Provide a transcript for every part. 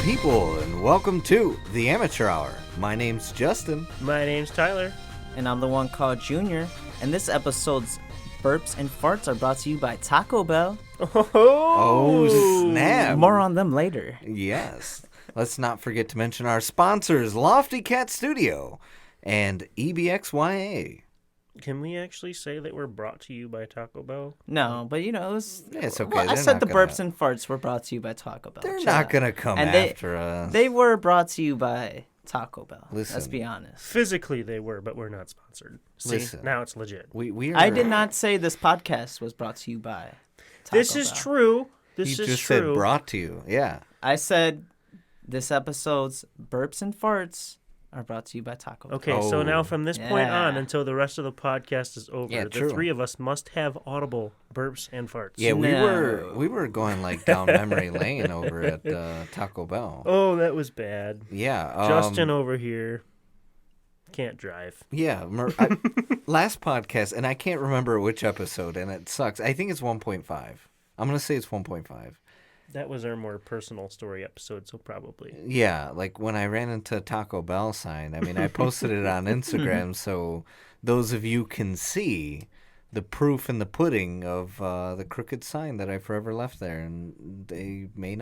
people, and welcome to the Amateur Hour. My name's Justin. My name's Tyler. And I'm the one called Junior. And this episode's burps and farts are brought to you by Taco Bell. Oh, snap. More on them later. Yes. Let's not forget to mention our sponsors, Lofty Cat Studio and EBXYA. Can we actually say that we're brought to you by Taco Bell? No, but it was... Yeah, it's okay. Well, I said the burps and farts were brought to you by Taco Bell. They're not going to come and after us. They were brought to you by Taco Bell. Listen, let's be honest. Physically they were, but we're not sponsored. See, now it's legit. We are... I did not say this podcast was brought to you by Taco This is Bell. true. He just said brought to you. Yeah. I said this episode's burps and farts are brought to you by Taco Bell. Okay, so now from this point on until the rest of the podcast is over, the three of us must have audible burps and farts. Yeah, we were going like down memory lane over at Taco Bell. Oh, that was bad. Yeah. Justin over here can't drive. Yeah. Last podcast, and I can't remember which episode, and it sucks. I think it's 1.5. I'm going to say it's 1.5. That was our more personal story episode, so probably. Yeah, like when I ran into Taco Bell sign, I mean, I posted it on Instagram so those of you can see the proof in the pudding of the crooked sign that I forever left there. And they may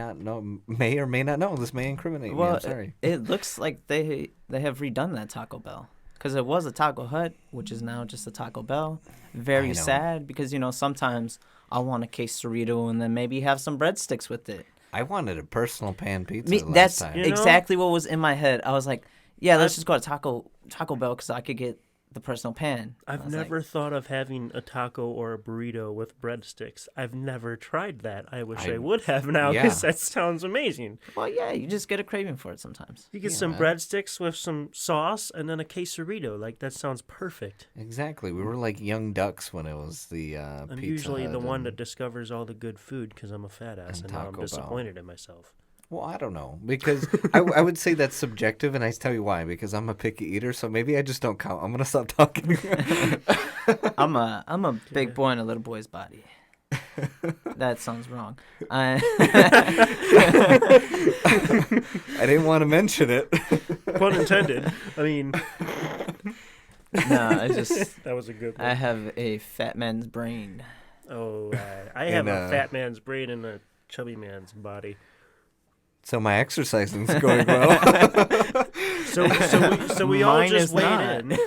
or may not know. This may incriminate me. I'm sorry. It looks like they have redone that Taco Bell. Because it was a Taco Hut, which is now just a Taco Bell. Very sad because, sometimes I'll want a quesarito and then maybe have some breadsticks with it. I wanted a personal pan pizza That's time. exactly what was in my head. I was like, yeah, let's just go to Taco Bell because I could get the personal pan. I've never thought of having a taco or a burrito with breadsticks. I've never tried that. I wish I would have now because that sounds amazing. Well, yeah, you just get a craving for it sometimes. You get some breadsticks with some sauce and then a quesarito. Like, that sounds perfect. Exactly. We were like young ducks when it was the I'm Pizza usually Hut the one that discovers all the good food because I'm a fat ass and now I'm disappointed in myself. Well, I don't know, because I would say that's subjective, and I tell you why, because I'm a picky eater, so maybe I just don't count. I'm going to stop talking. I'm a big boy in a little boy's body. That sounds wrong. I didn't want to mention it. Pun intended. I mean... No, that was a good one. I have a fat man's brain. Oh, I have a fat man's brain and a chubby man's body. So my exercising's going well. so we all just weighed in.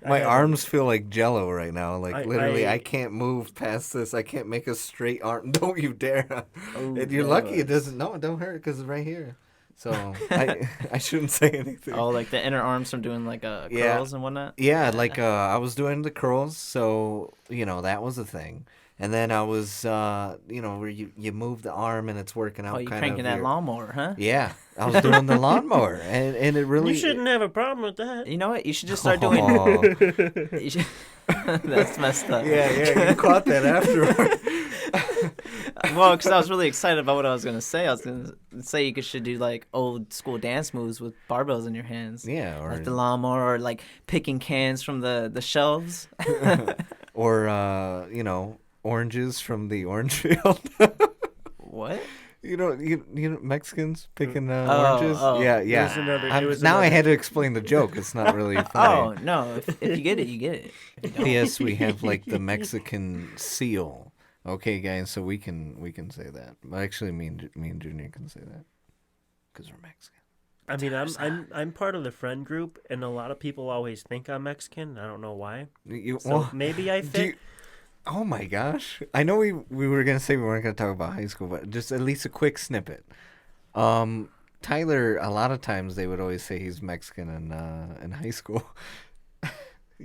My arms feel like Jello right now. Like literally, I can't move past this. I can't make a straight arm. Don't you dare! And you're lucky it doesn't. No, it don't hurt because it's right here. So I shouldn't say anything. Oh, like the inner arms from doing like curls and whatnot. Yeah, like I was doing the curls, so that was a thing. And then I was, where you move the arm and it's working out. Oh, you're cranking that lawnmower, huh? Yeah, I was doing the lawnmower, and it really. You shouldn't have a problem with that. You know what? You should just start doing. That's messed up. Yeah, you caught that afterward. Well, because I was really excited about what I was gonna say. I was gonna say you should do like old school dance moves with barbells in your hands. Yeah, or like the lawnmower, or like picking cans from the shelves. Or oranges from the orange field. What? You know Mexicans picking oranges? Oh. Yeah. Now I had to explain the joke. It's not really funny. Oh, no. If you get it, you get it. Yes, we have like the Mexican seal. Okay, guys, so we can say that. Actually, me and Junior can say that because we're Mexican. I mean, I'm part of the friend group, and a lot of people always think I'm Mexican. I don't know why. Maybe I fit. Oh my gosh! I know we were gonna say we weren't gonna talk about high school, but just at least a quick snippet. Tyler, a lot of times they would always say he's Mexican in high school.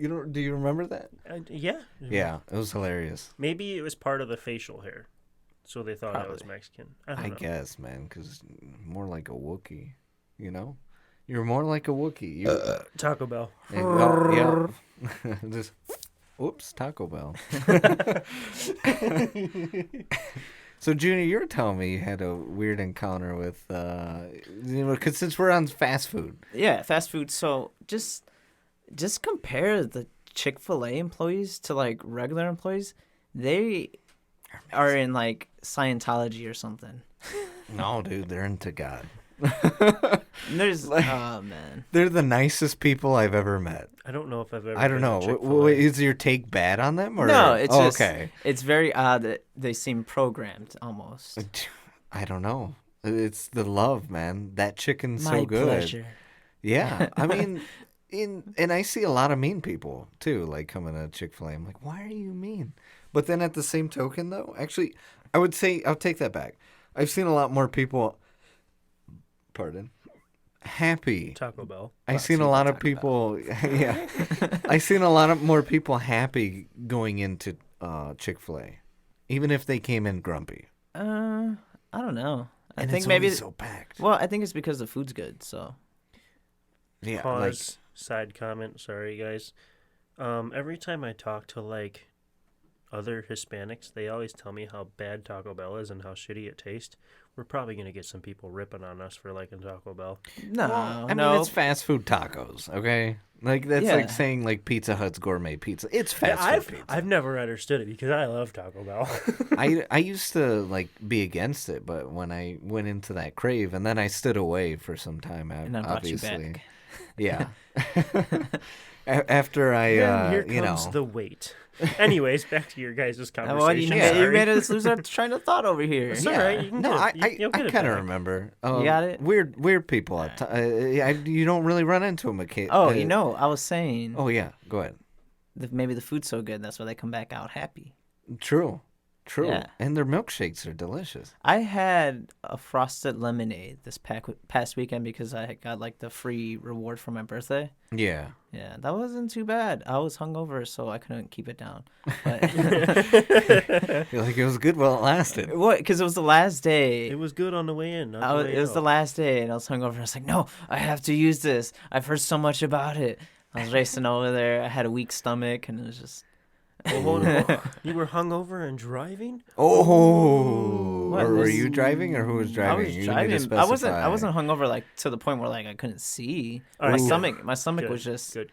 Do you remember that? Yeah. Yeah, it was hilarious. Maybe it was part of the facial hair, so they thought I was Mexican. I guess, man, because more like a Wookiee. You're more like a Wookiee. Taco Bell. Yeah. Just. Oops, Taco Bell. So, Junior, you were telling me you had a weird encounter with, because since we're on fast food. Yeah, fast food. So, just compare the Chick-fil-A employees to, like, regular employees. They are in, like, Scientology or something. No, dude, they're into God. There's oh man, They're the nicest people I've ever met. I don't know if I've ever. I don't know. Is your take bad on them? Or? No, it's just okay. It's very odd that they seem programmed almost. I don't know. It's the love, man. That chicken's My so good. pleasure. Yeah, I mean, and I see a lot of mean people too, like coming to Chick-fil-A. I'm like, why are you mean? But then at the same token, though, actually, I would say I'll take that back. I've seen a lot more people. Pardon. Happy. Taco Bell. I've seen a lot of people. Yeah, I've seen a lot of more people happy going into Chick-fil-A, even if they came in grumpy. I don't know. I And think it's maybe always so packed. Well, I think it's because the food's good. So Yeah, Pause. Side comment. Sorry, guys. Every time I talk to like other Hispanics, they always tell me how bad Taco Bell is and how shitty it tastes. We're probably gonna get some people ripping on us for liking Taco Bell. no, I mean, it's fast food tacos, okay? Like that's Yeah. like saying like Pizza Hut's gourmet pizza. It's fast food pizza. I've never understood it because I love Taco Bell. I used to like be against it, but when I went into that crave, and then I stood away for some time. And I brought you Obviously, back. yeah. After I, Then here comes you know, the wait. Anyways, back to your guys' conversation. Well, you Sorry. made us lose our train of thought over here. It's all right. You can no, get it. You'll get I it kind of back. remember. You got it? Weird people. You don't really run into them. Oh, you know, I was saying Oh yeah, go ahead. maybe the food's so good that's why they come back out happy. True. Yeah. And their milkshakes are delicious. I had a frosted lemonade this past weekend because I got like the free reward for my birthday. Yeah. Yeah, that wasn't too bad. I was hungover, so I couldn't keep it down. But You're like, it was good while it lasted. what? Because it was the last day. It was good on the way in. Not the way It was the out. last day, and I was hungover. I was like, no, I have to use this. I've heard so much about it. I was racing over there. I had a weak stomach, and it was just. Well, hold on. You were hungover and driving? Oh, What? or were This- you driving, or who was I driving? was You need to driving. I specify. wasn't hungover like to the point where like I couldn't see. All My right, stomach Good. was just. Good.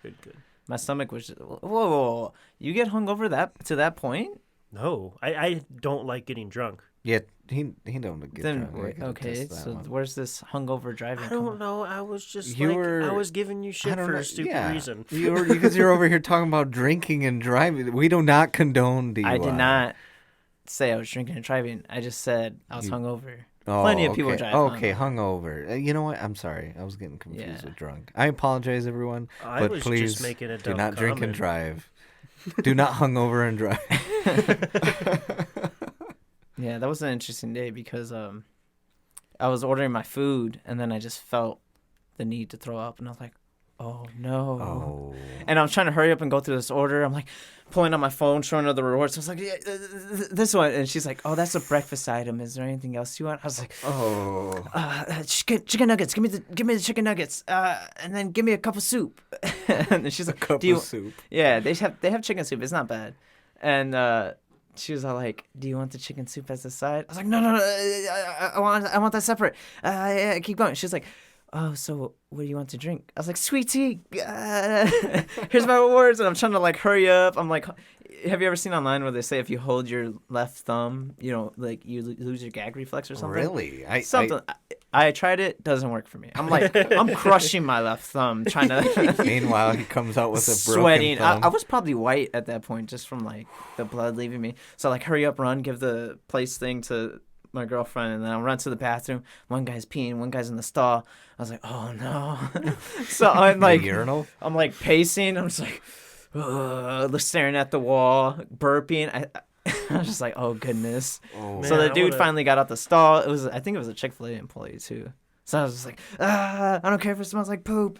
My stomach was just. Whoa. You get hungover to that point? No, I don't like getting drunk. Yeah, he don't get Then drunk. I gotta okay. test that So one. where's this hungover driving? I come don't from? know. I was just You like, were- I was giving you I shit don't for know, a stupid yeah. reason. Because you're over here talking about drinking and driving. We do not condone DUI. I did not say I was drinking and driving. I just said I was hungover. Oh, Plenty of people okay. drive Okay, hungover. hungover. You know what? I'm sorry. I was getting confused Yeah. with drunk. I apologize, everyone. I but was please just making a do dumb not drink and comment. drive. Do not hungover and drive. Yeah, that was an interesting day because I was ordering my food and then I just felt the need to throw up and I was like, oh no. Oh. And I'm trying to hurry up and go through this order. I'm like pulling out my phone, showing her the rewards. I was like, yeah, this one. And she's like, oh, that's a breakfast item. Is there anything else you want? I was like, chicken nuggets. Give me the chicken nuggets. And then give me a cup of soup. And she's like, Cup do you? of soup. Yeah, they have chicken soup. It's not bad. And she was all like, do you want the chicken soup as a side? I was like, no, I want that separate. Yeah, keep going. She's like, oh, so what do you want to drink? I was like, sweet tea. Here's my rewards. And I'm trying to like hurry up. I'm like, have you ever seen online where they say if you hold your left thumb, you know, like you lose your gag reflex or something? Really? I tried it. Doesn't work for me. I'm like, I'm crushing my left thumb trying to. Meanwhile, he comes out with a broken Sweating. thumb. I was probably white at that point just from like the blood leaving me. So like hurry up, run, give the place thing to my girlfriend, and then I'll run to the bathroom. One guy's peeing, one guy's in the stall. I was like, oh no. So I'm like, The urinal? I'm like pacing. I'm just like, staring at the wall, burping. I was just like, oh goodness. Oh. So Man, the I dude wanna- finally got out the stall. I think it was a Chick-fil-A employee too. So I was just like, I don't care if it smells like poop.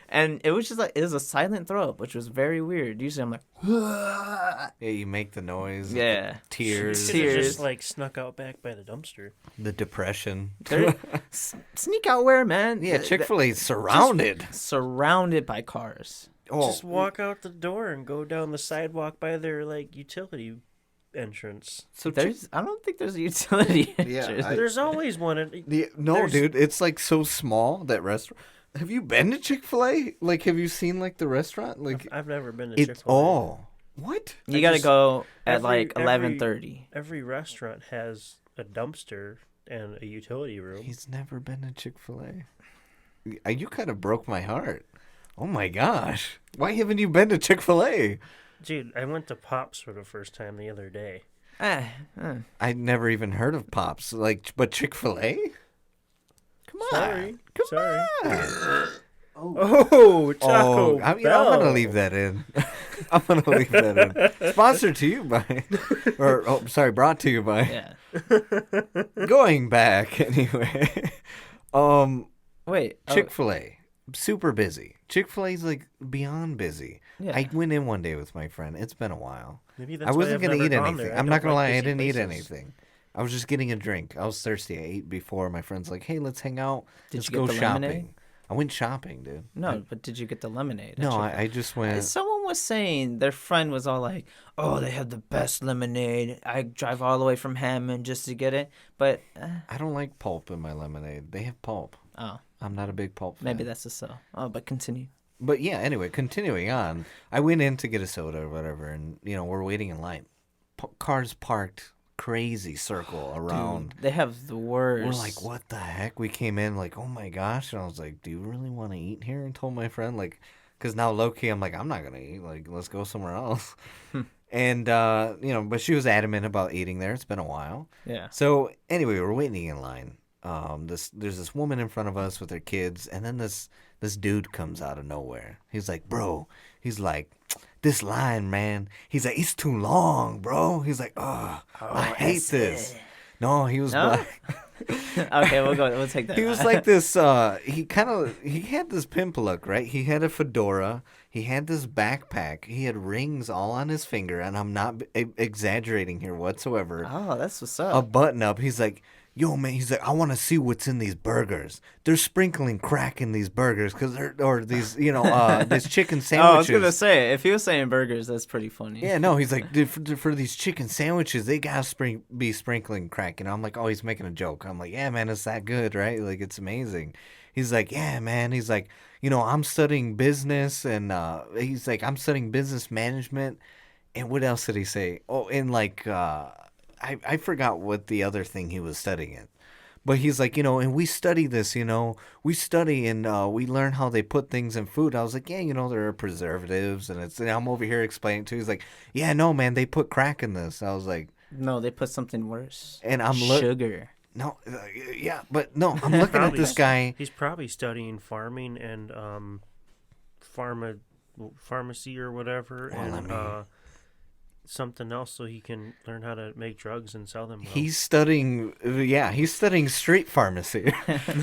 And it was just like, it was a silent throw up, which was very weird. Usually I'm like, Yeah, you make the noise. yeah. Tears. You could've Tears. just like snuck out back by the dumpster. The depression. Sneak out where, man? Yeah, Chick-fil-A's surrounded. Surrounded by cars. Oh, Just walk out the door and go down the sidewalk by their like utility entrance. so I don't think there's a utility. entrance. There's always one. No, There's- dude, it's like so small, that restaurant. Have you been to Chick-fil-A? Like, have you seen like the restaurant? Like, I've never been to it's Chick-fil-A. all. What? You got to go at every- like every- 11:30. Every restaurant has a dumpster and a utility room. He's never been to Chick-fil-A. You kind of broke my heart. Oh my gosh. Why haven't you been to Chick-fil-A? Dude, I went to Pops for the first time the other day. I'd never even heard of Pops. But Chick-fil-A? Come on. Sorry. Come on. Oh, Taco I'm Bell. going to leave that in. I'm going to leave that in. Sponsored to you by, brought to you by. Yeah. Going back anyway. Wait. Chick-fil-A, super busy. Chick-fil-A's like beyond busy. Yeah. I went in one day with my friend. It's been a while. Maybe that's I wasn't going to eat anything. I'm not gonna lie, I didn't eat places. anything. I was just getting a drink. I was thirsty. I ate before. My friend's like, "Hey, let's hang out. Did Let's you get go the shopping." lemonade? I went shopping, dude. No, but did you get the lemonade? at No, Chick-fil-A? I just went. Someone was saying their friend was all like, "Oh, they have the best lemonade. I drive all the way from Hammond just to get it." But I don't like pulp in my lemonade. They have pulp. oh, I'm not a big pulp fan. maybe that's a so. Oh, but continue. But yeah, anyway, continuing on, I went in to get a soda or whatever, and we're waiting in line. Cars parked, crazy circle around. Dude, they have the worst. We're like, what the heck? We came in like, oh my gosh, and I was like, do you really want to eat here? And told my friend like, because now low key, I'm like, I'm not gonna eat. Like, let's go somewhere else. And but she was adamant about eating there. It's been a while. Yeah. So anyway, we're waiting in line. There's this woman in front of us with her kids, and then this dude comes out of nowhere. He's like, bro. He's like, this line, man. He's like, it's too long, bro. He's like, I hate this. No, he was black. Okay, we'll take that. He was like this. He had this pimp look, right? He had a fedora. He had this backpack. He had rings all on his finger, and I'm not exaggerating here whatsoever. Oh, that's what's up. A button up. He's like, yo, man. He's like, I want to see what's in these burgers. They're sprinkling crack in these burgers these chicken sandwiches. Oh, I was gonna say, if he was saying burgers, that's pretty funny. Yeah, no, he's like, dude, for these chicken sandwiches, they gotta be sprinkling crack. And I'm like, oh, he's making a joke. I'm like, yeah, man, it's that good, right? Like, it's amazing. He's like, yeah, man. He's like, I'm studying business, and he's like, I'm studying business management. And what else did he say? Oh, and like, I forgot what the other thing he was studying in. But he's like, and we study this, we study and we learn how they put things in food. I was like, yeah, there are preservatives, and I'm over here explaining to. He's like, yeah, no, man, they put crack in this. I was like, no, they put something worse. And I'm sugar. No, yeah, but no, I'm looking at this guy. He's probably studying farming and pharmacy or whatever, and something else so he can learn how to make drugs and sell them. Well. He's studying street pharmacy.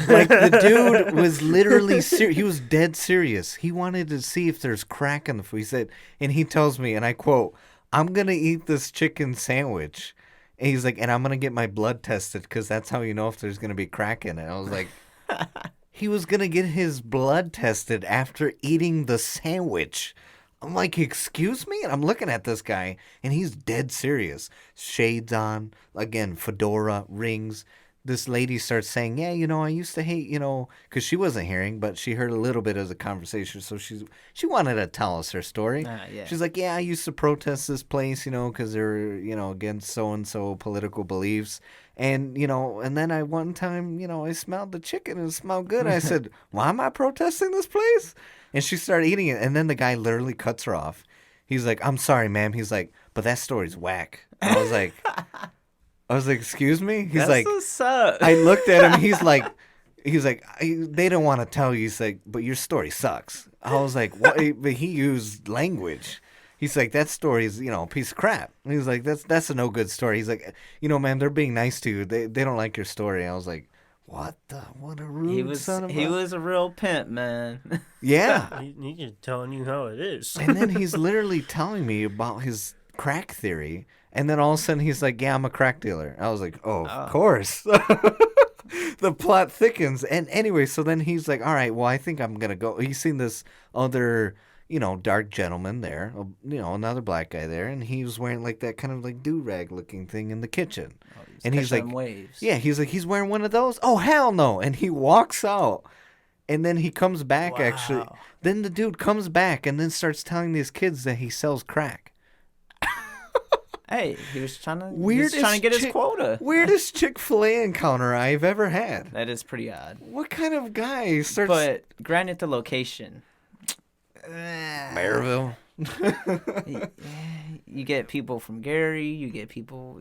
Like, the dude was literally serious. He was dead serious. He wanted to see if there's crack in the food. He said, and he tells me, and I quote, I'm going to eat this chicken sandwich. And he's like, and I'm going to get my blood tested because that's how you know if there's going to be crack in it. I was like, he was going to get his blood tested after eating the sandwich. I'm like, excuse me? And I'm looking at this guy, and he's dead serious. Shades on, again, fedora, rings. This lady starts saying, yeah, I used to hate, because she wasn't hearing, but she heard a little bit of the conversation, so she wanted to tell us her story. Yeah. She's like, yeah, I used to protest this place, because they're, against so-and-so political beliefs. And, and then one time, I smelled the chicken, and it smelled good. I said, why am I protesting this place? And she started eating it, and then the guy literally cuts her off. He's like, I'm sorry, ma'am. He's like, but that story's whack. And I was like, excuse me? He's like, what's up. I looked at him. He's like, they don't want to tell you. He's like, but your story sucks. I was like, what? But he used language. He's like, that story is, a piece of crap. And he's like, that's a no good story. He's like, man, they're being nice to you. They don't like your story. I was like, what a rude son of a... He was a real pimp, man. Yeah. He's just telling you how it is. And then he's literally telling me about his crack theory. And then all of a sudden he's like, yeah, I'm a crack dealer. I was like, oh, of course. The plot thickens. And anyway, so then he's like, all right, well, I think I'm going to go. He's seen this other, dark gentleman there, another black guy there. And he was wearing like that kind of like do-rag looking thing in the kitchen. And he's like, waves. Yeah, he's like, he's wearing one of those? Oh, hell no. And he walks out. And then he comes back, actually. Then the dude comes back and then starts telling these kids that he sells crack. Hey, he was trying to get his Chick- quota. Weirdest Chick-fil-A encounter I've ever had. That is pretty odd. What kind of guy starts... But granted the location. Maryville? You get people from Gary. You get people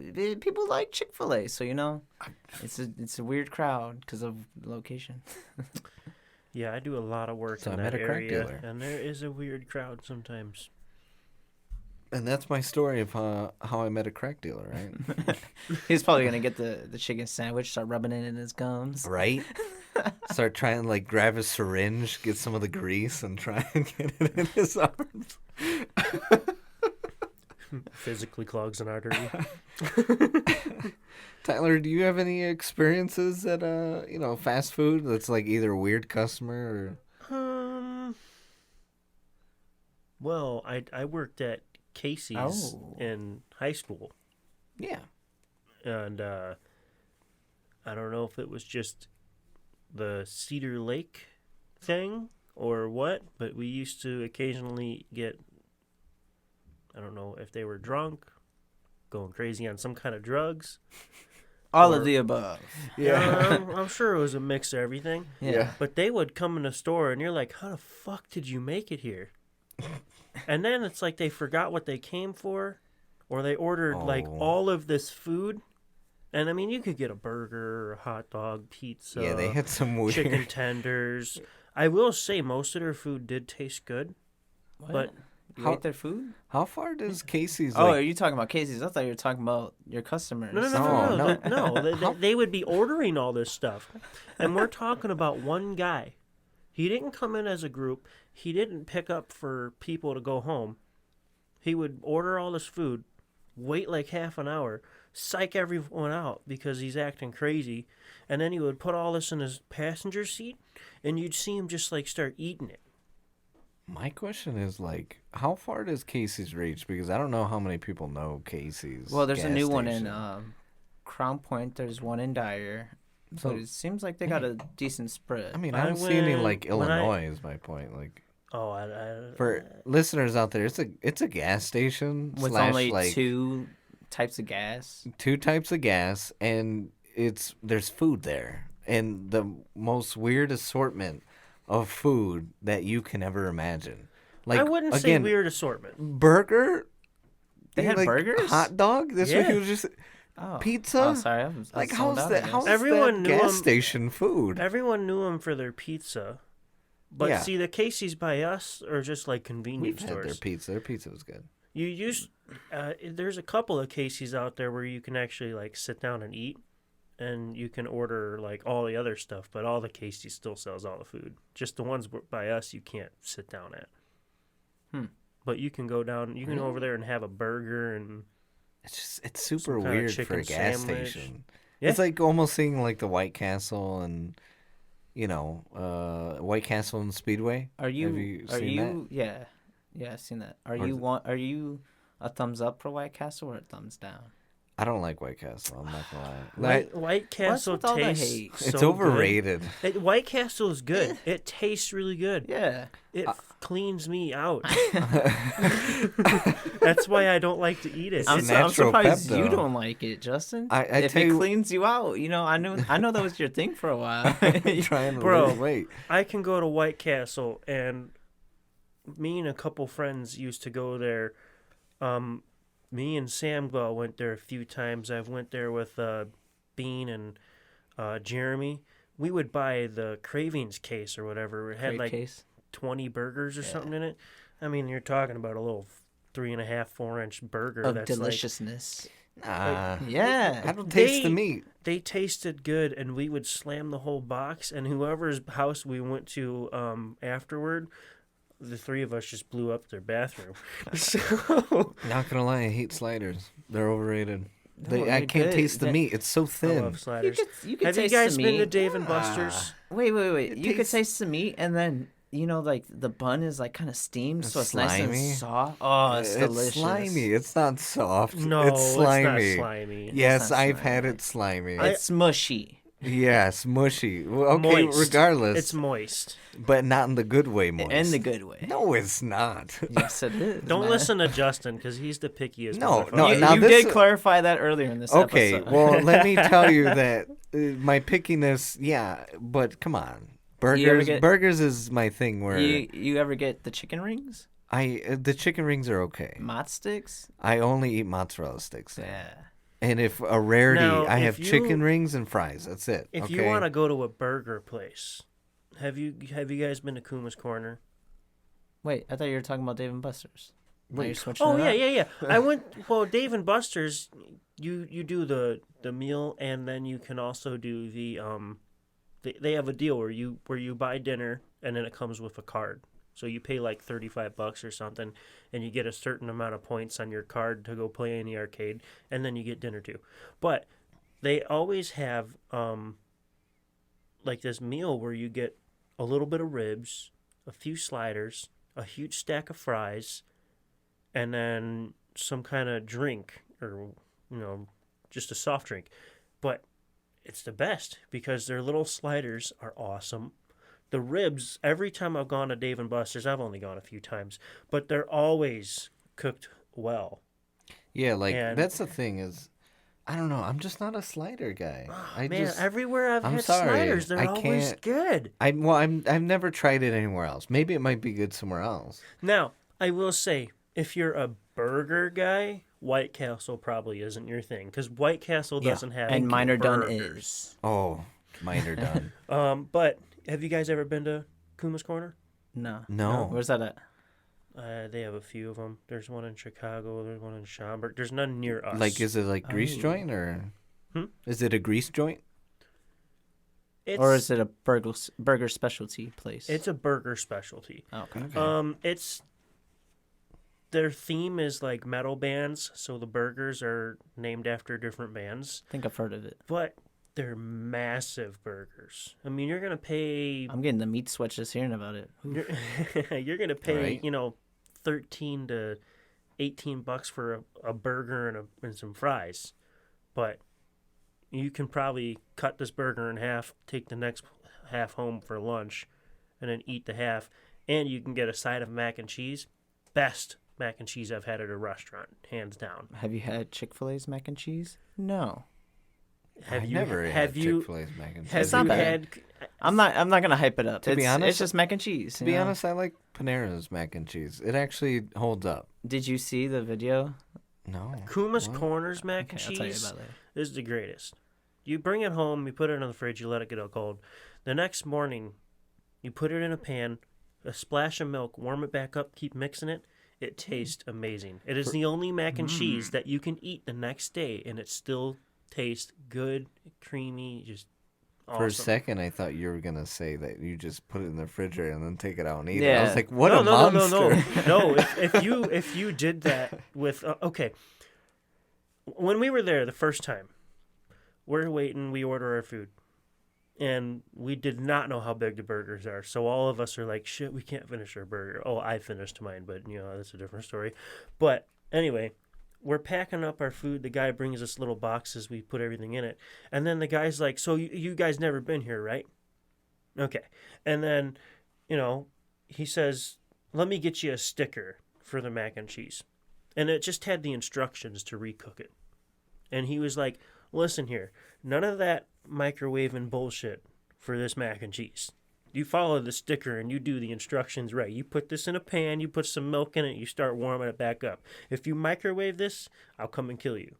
like Chick-fil-A. So it's a weird crowd because of location. Yeah, I do a lot of work So in I met that a crack area, dealer. and there is a weird crowd sometimes. And that's my story of how I met a crack dealer, right? He's probably gonna get the chicken sandwich, start rubbing it in his gums. Right? Start trying to like grab a syringe, get some of the grease, and try and get it in his arms. Physically clogs an artery. Tyler, do you have any experiences at fast food that's like either a weird customer or? Well, I worked at Casey's in high school, Yeah. and I don't know if it was just the Cedar Lake thing or what, but we used to occasionally get, I don't know if they were drunk, going crazy on some kind of drugs. All of the above. Yeah. I'm sure it was a mix of everything. Yeah. But they would come in the store and you're like, how the fuck did you make it here? And then it's like they forgot what they came for, or they ordered like all of this food. And I mean, you could get a burger, a hot dog, pizza. Yeah, they had some weird chicken tenders. I will say most of their food did taste good. What? But You ate their food? How far does Casey's? Oh, are you talking about Casey's? I thought you were talking about your customers. No. They would be ordering all this stuff. And we're talking about one guy. He didn't come in as a group. He didn't pick up for people to go home. He would order all this food, wait like half an hour, psych everyone out because he's acting crazy, and then he would put all this in his passenger seat, and you'd see him just like start eating it. My question is like, how far does Casey's reach? Because I don't know how many people know Casey's. Well, there's a gas new one in station. Crown Point. There's one in Dyer. So it seems like they got a decent spread. I mean, I don't see any like when I- Illinois. Is my point. Like Oh, for listeners out there, it's a gas station with slash, only like, two types of gas. two types of gas, and there's food there, and the most weird assortment of food that you can ever imagine. Like, I wouldn't say again, weird assortment. burger. They had like, burgers? hot dog. That's what Yeah. he was just. Oh. Pizza? Oh, sorry. I was Like, zoned how's out, that? I How's guess. Everyone that knew gas 'em. station food? Everyone knew him for their pizza. But Yeah. see, the Casey's by us are just like We've convenience had stores. their pizza. Their pizza was good. There's a couple of Casey's out there where you can actually like sit down and eat, and you can order like all the other stuff. But all the Casey's still sells all the food. Just the ones by us you can't sit down at. But you can go down. You can go over there and have a burger and. It's super Some kinda weird for a chicken gas sandwich. station. Yeah. It's like almost seeing like the White Castle and White Castle and Speedway. Are you? Have you are seen you? Yeah, I've seen that. Are you a thumbs up for White Castle or a thumbs down? I don't like White Castle. I'm not gonna lie. White Castle with all the tastes hate? so It's good. overrated. White Castle is good. It tastes really good. Yeah. It cleans me out. That's why I don't like to eat it. I'm natural surprised Pepto. you don't like it, Justin. I if tell it you- cleans you out, I know that was your thing for a while. Trying to Bro. lose weight. I can go to White Castle, and me and a couple friends used to go there. Me and Sam went there a few times. I've went there with Bean and Jeremy. We would buy the Cravings case or whatever. It had Great like case. 20 burgers or something in it. I mean, you're talking about a little 3.5, 4-inch burger Of that's deliciousness. Nah. Yeah. I don't taste the They- meat. they tasted good, and we would slam the whole box. And whoever's house we went to afterward, the three of us just blew up their bathroom. So Not gonna lie, I hate sliders. They're overrated. No, I they're can't good. taste the That- meat. It's so I thin. love sliders. You could Have you taste guys the been to meat. Dave and Buster's? Wait. It You could tastes- taste the meat, and then like the bun is like kind of steamed, so it's nice slimy. and soft. Oh, it's delicious. slimy. It's not soft. No, it's slimy. it's not slimy. Yes, not I've had slimy. it slimy. It's mushy. Yes, mushy. Well, okay, Moist. regardless. It's moist. But not in the good way, moist. In the good way. No, it's not. Yes, it is. Don't man. listen to Justin because he's the pickiest. No, motherfucker. no, You, now you this- did clarify that earlier in this Okay, episode. well, let me tell you that my pickiness, yeah, but come on. Burgers is my thing where you ever get the chicken rings? the chicken rings are okay. Mott sticks? I only eat mozzarella sticks. Yeah. And if a rarity, Now, I if have you- chicken rings and fries. That's it. If okay? you want to go to a burger place, have you guys been to Kuma's Corner? Wait, I thought you were talking about Dave and Buster's. Now you're switching Oh it yeah, up? yeah. I went. Well, Dave and Buster's, you do the meal, and then you can also do the They have a deal where you buy dinner and then it comes with a card. So you pay like $35 or something, and you get a certain amount of points on your card to go play in the arcade, and then you get dinner too. But they always have like this meal where you get a little bit of ribs, a few sliders, a huge stack of fries, and then some kind of drink or just a soft drink. But it's the best because their little sliders are awesome. The ribs, every time I've gone to Dave & Buster's, I've only gone a few times, but they're always cooked well. Yeah, like And- that's the thing is, I don't know. I'm just not a slider guy. Everywhere I've I'm had sorry, sliders, they're I always can't- good. I've never tried it anywhere else. Maybe it might be good somewhere else. Now, I will say, if you're a burger guy, White Castle probably isn't your thing because White Castle doesn't have and Minor Done burgers. is. Oh, mine are done. But have you guys ever been to Kuma's Corner? No. No. Where's that at? They have a few of them. There's one in Chicago. There's one in Schaumburg. There's none near us. Like, is it like grease Oh. joint or? Hmm? Is it a grease joint? Or is it a burger specialty place? It's a burger specialty. Oh, okay. It's their theme is like metal bands, so the burgers are named after different bands. I think I've heard of it. But they're massive burgers. I mean, you're gonna pay. I'm getting the meat sweat just hearing about it. You're gonna pay, Right. $13 to $18 for a burger and some fries, but you can probably cut this burger in half, take the next half home for lunch, and then eat the half, and you can get a side of mac and cheese. Best mac and cheese I've had at a restaurant, hands down. Have you had Chick-fil-A's mac and cheese? No. Have I've you never had have you Chick-fil-A's mac and cheese. have It's not you bad. had I'm not gonna hype it up. To be honest- it's just mac and cheese. To be honest, I like Panera's mac and cheese. It actually holds up. Did you see the video? No. Kuma's What? Corners mac and Okay, I'll tell you cheese? about that. This is the greatest. You bring it home, you put it in the fridge, you let it get all cold. The next morning, you put it in a pan, a splash of milk, warm it back up, keep mixing it. It tastes amazing. It is the only mac and cheese that you can eat the next day, and it still tastes good, creamy, just awesome. For a second, I thought you were gonna say that you just put it in the refrigerator and then take it out and eat it. I Yeah. was like, what no, a no, monster! No, no, no. If you did that with okay, when we were there the first time, we're waiting. We order our food, and we did not know how big the burgers are. So all of us are like, shit, we can't finish our burger. Oh, I finished mine, but that's a different story. But anyway, we're packing up our food. The guy brings us little boxes. We put everything in it, and then the guy's like, so you guys never been here, right? Okay, and then he says, let me get you a sticker for the mac and cheese. And it just had the instructions to recook it. And he was like, listen here, none of that microwaving bullshit for this mac and cheese. You follow the sticker and you do the instructions right. You put this in a pan, you put some milk in it, you start warming it back up. If you microwave this, I'll come and kill you.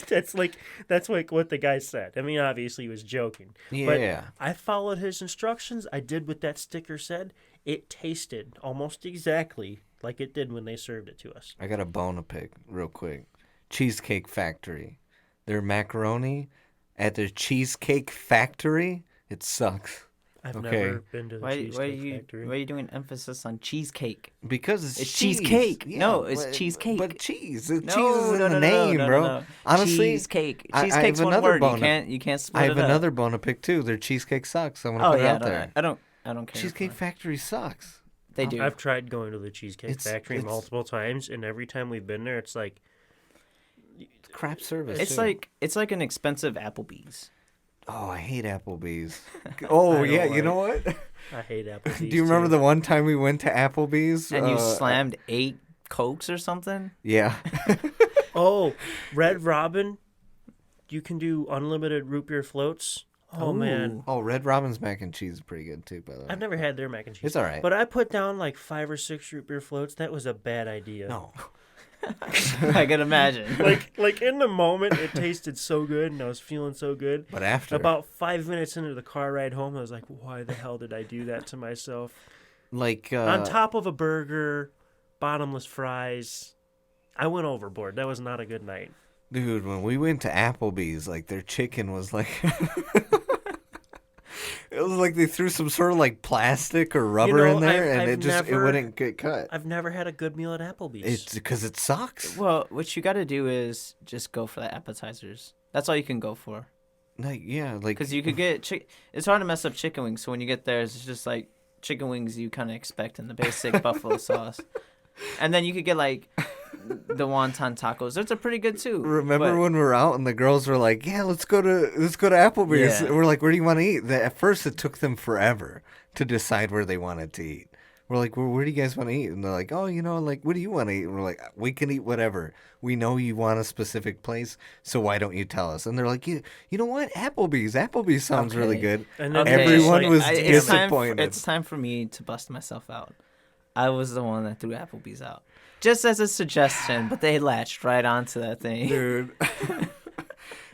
That's like what the guy said. I mean, obviously he was joking. Yeah. But I followed his instructions. I did what that sticker said. It tasted almost exactly like it did when they served it to us. I got a bone to pick real quick. Cheesecake Factory. Their macaroni at their Cheesecake Factory, it sucks. I've Okay. never been to the Why Cheesecake Factory. are you doing emphasis on cheesecake? Because it's It's cheese. cheesecake. Yeah, No, it's but- cheesecake. But cheese. The No, cheese is in no, the no, name, no, bro. no, no. Honestly, cheesecake. I have Cheesecake's one another word. bone. You can't split I it have up. another bone to pick too. Their cheesecake sucks. I'm gonna Oh put it yeah, out there. I don't care. Cheesecake for it. Factory sucks. They do. I've tried going to the Cheesecake It's- Factory it's- multiple times, and every time we've been there, it's like It's crap service. It's too. like an expensive Applebee's. Oh, I hate Applebee's. Oh, I yeah, don't you know like- what? I hate Applebee's. Do you remember too. the one time we went to Applebee's? And you slammed 8 Cokes or something? Yeah. Oh, Red Robin. You can do unlimited root beer floats. Oh man, Ooh. Oh, Red Robin's mac and cheese is pretty good, too, by the way. I've never had their mac and cheese. It's all right. But I put down like 5 or 6 root beer floats. That was a bad idea. No. I can imagine. Like in the moment, it tasted so good, and I was feeling so good. But after. About 5 minutes into the car ride home, I was like, "Why the hell did I do that to myself?" Like, On top of a burger, bottomless fries. I went overboard. That was not a good night. dude, when we went to Applebee's, like, their chicken was like... It was like they threw some sort of, like, plastic or rubber in there, and it wouldn't get cut. I've never had a good meal at Applebee's. It's because it sucks. Well, what you got to do is just go for the appetizers. That's all you can go for. Like, yeah, like... Because you could get... It's hard to mess up chicken wings, so when you get there, it's just like chicken wings you kind of expect in the basic buffalo sauce. And then you could get, like, the wonton tacos. Those are pretty good, too. Remember but- when we were out and the girls were like, "Yeah, let's go to Applebee's." Yeah. We're like, "Where do you want to eat?" At first, it took them forever to decide where they wanted to eat. We're like, "Well, where do you guys want to eat?" And they're like, "Oh, like, what do you want to eat?" And we're like, "We can eat whatever. We know you want a specific place, so why don't you tell us?" And they're like, "You know what? Applebee's sounds really Okay. good." And then Okay, Everyone like, was it's disappointed. It's time for me to bust myself out. I was the one that threw Applebee's out. Just as a suggestion, but they latched right onto that thing. Dude.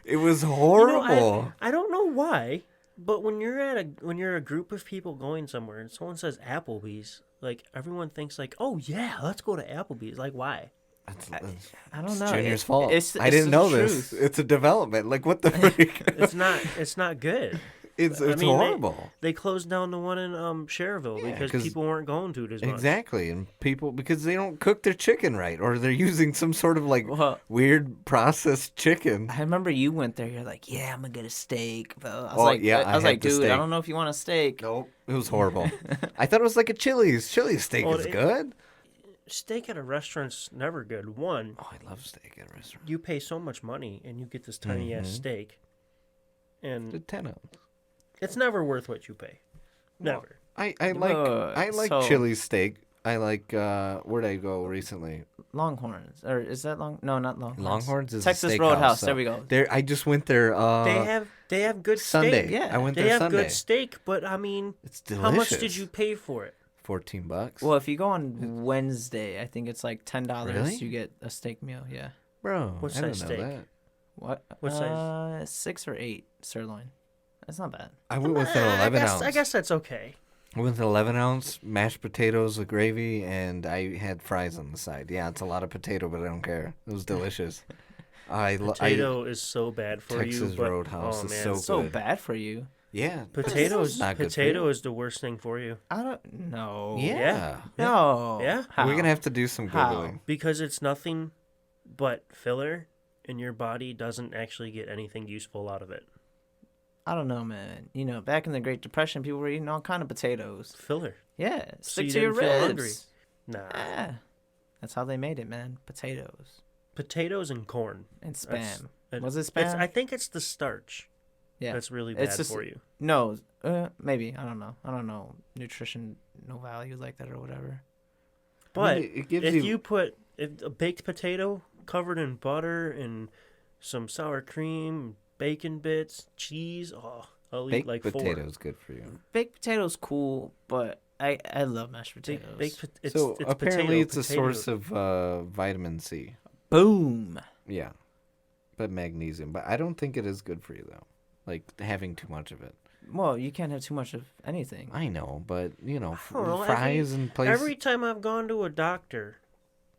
It was You know, horrible. I don't know why, but when you're a group of people going somewhere and someone says Applebee's, like everyone thinks like, "Oh yeah, let's go to Applebee's." Like why? That's I don't know. Junior's It- fault. it's I didn't the know this. truth. It's a development. Like, what the freak? It's not good. It's I mean, horrible. They closed down the one in Cherville Yeah, because 'cause- people weren't going to it as much. Exactly, and people because they don't cook their chicken right, or they're using some sort of like Well, weird processed chicken. I remember you went there. You're like, "Yeah, I'm gonna get a steak." But I was Oh, like, yeah, I I was had like, the "Dude, steak. I don't know if you want a steak." Nope, it was horrible. I thought it was like a Chili's. Chili's steak Well, is it- good. Steak at a restaurant's never good. One, Oh, I love steak at a restaurant. you pay so much money and you get this tiny ass Mhm. steak, The and 10-ounce. it's never worth what you pay. Never. I Look, like so- Chili's steak. I like where'd I go recently? Longhorns, or is that long? No, not Longhorns. Longhorns is a Texas steakhouse, Roadhouse. so- There we go. There, I just went there. They have good Sunday. steak. Yeah. I went They there have Sunday. good steak, but I mean, It's delicious. how much did you pay for it? $14. Well, if you go on Wednesday, I think it's like $10. Really? You get a steak meal. Yeah. Bro, What I didn't size know steak? that. What? What size? 6 or 8 sirloin. That's not bad. I went with an 11 ounce. I guess that's okay. I went with an 11 ounce, mashed potatoes with gravy, and I had fries on the side. Yeah, it's a lot of potato, but I don't care. It was delicious. Potato is so bad for you. Texas But, Roadhouse oh, is man. so So good. bad for you. Yeah. Potatoes, not good for potato you. is the worst thing for you I don't know. Yeah. No. Yeah. How? We're going to have to do some How? Googling. because it's nothing but filler, and your body doesn't actually get anything useful out of it. I don't know, man. You know, back in the Great Depression, people were eating all kind of potatoes. Filler. Yeah. So you Stick to your didn't feel hungry. ribs. Nah. Yeah. That's how they made it, man. Potatoes Potatoes and corn. and That's- spam. Was it It's, spam? I think it's the starch Yeah. that's really It's bad just- for you. No, maybe. I don't know. I don't know nutrition, no value like that or whatever. But it gives if you put a baked potato covered in butter and some sour cream, bacon bits, cheese, I'll eat baked like potato is good for you. Baked potatoes cool, but I love mashed potatoes. So apparently it's a potato. source of vitamin C. Boom. Yeah. But magnesium. But I don't think it is good for you, though. Like, having too much of it. Well, you can't have too much of anything. I know, but, you know, I don't know, fries and places. Every time I've gone to a doctor,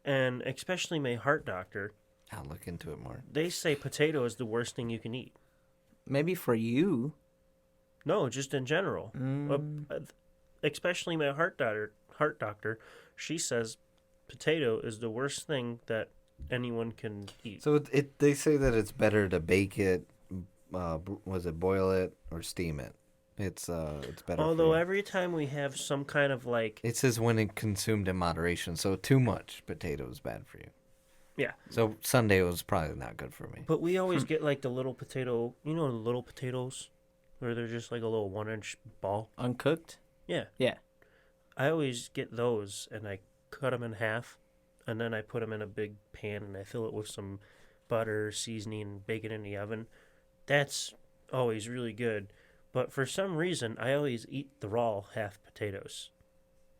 and especially my heart doctor, I'll look into it more. they say potato is the worst thing you can eat. Maybe for you. No, just in general. Especially my heart doctor, she says potato is the worst thing that anyone can eat. So they say that it's better to bake it, boil it or steam it? It's better. Although for you. every time we have some kind of like, It says when it consumed in moderation, so too much potato is bad for you. yeah, So Sunday was probably not good for me. but we always get like the little potato, the little potatoes where they're just like a little 1-inch ball. Uncooked? Yeah. Yeah. I always get those, and I cut them in half, and then I put them in a big pan, and I fill it with some butter, seasoning, and bake it in the oven. That's always really good. But for some reason, I always eat the raw half potatoes.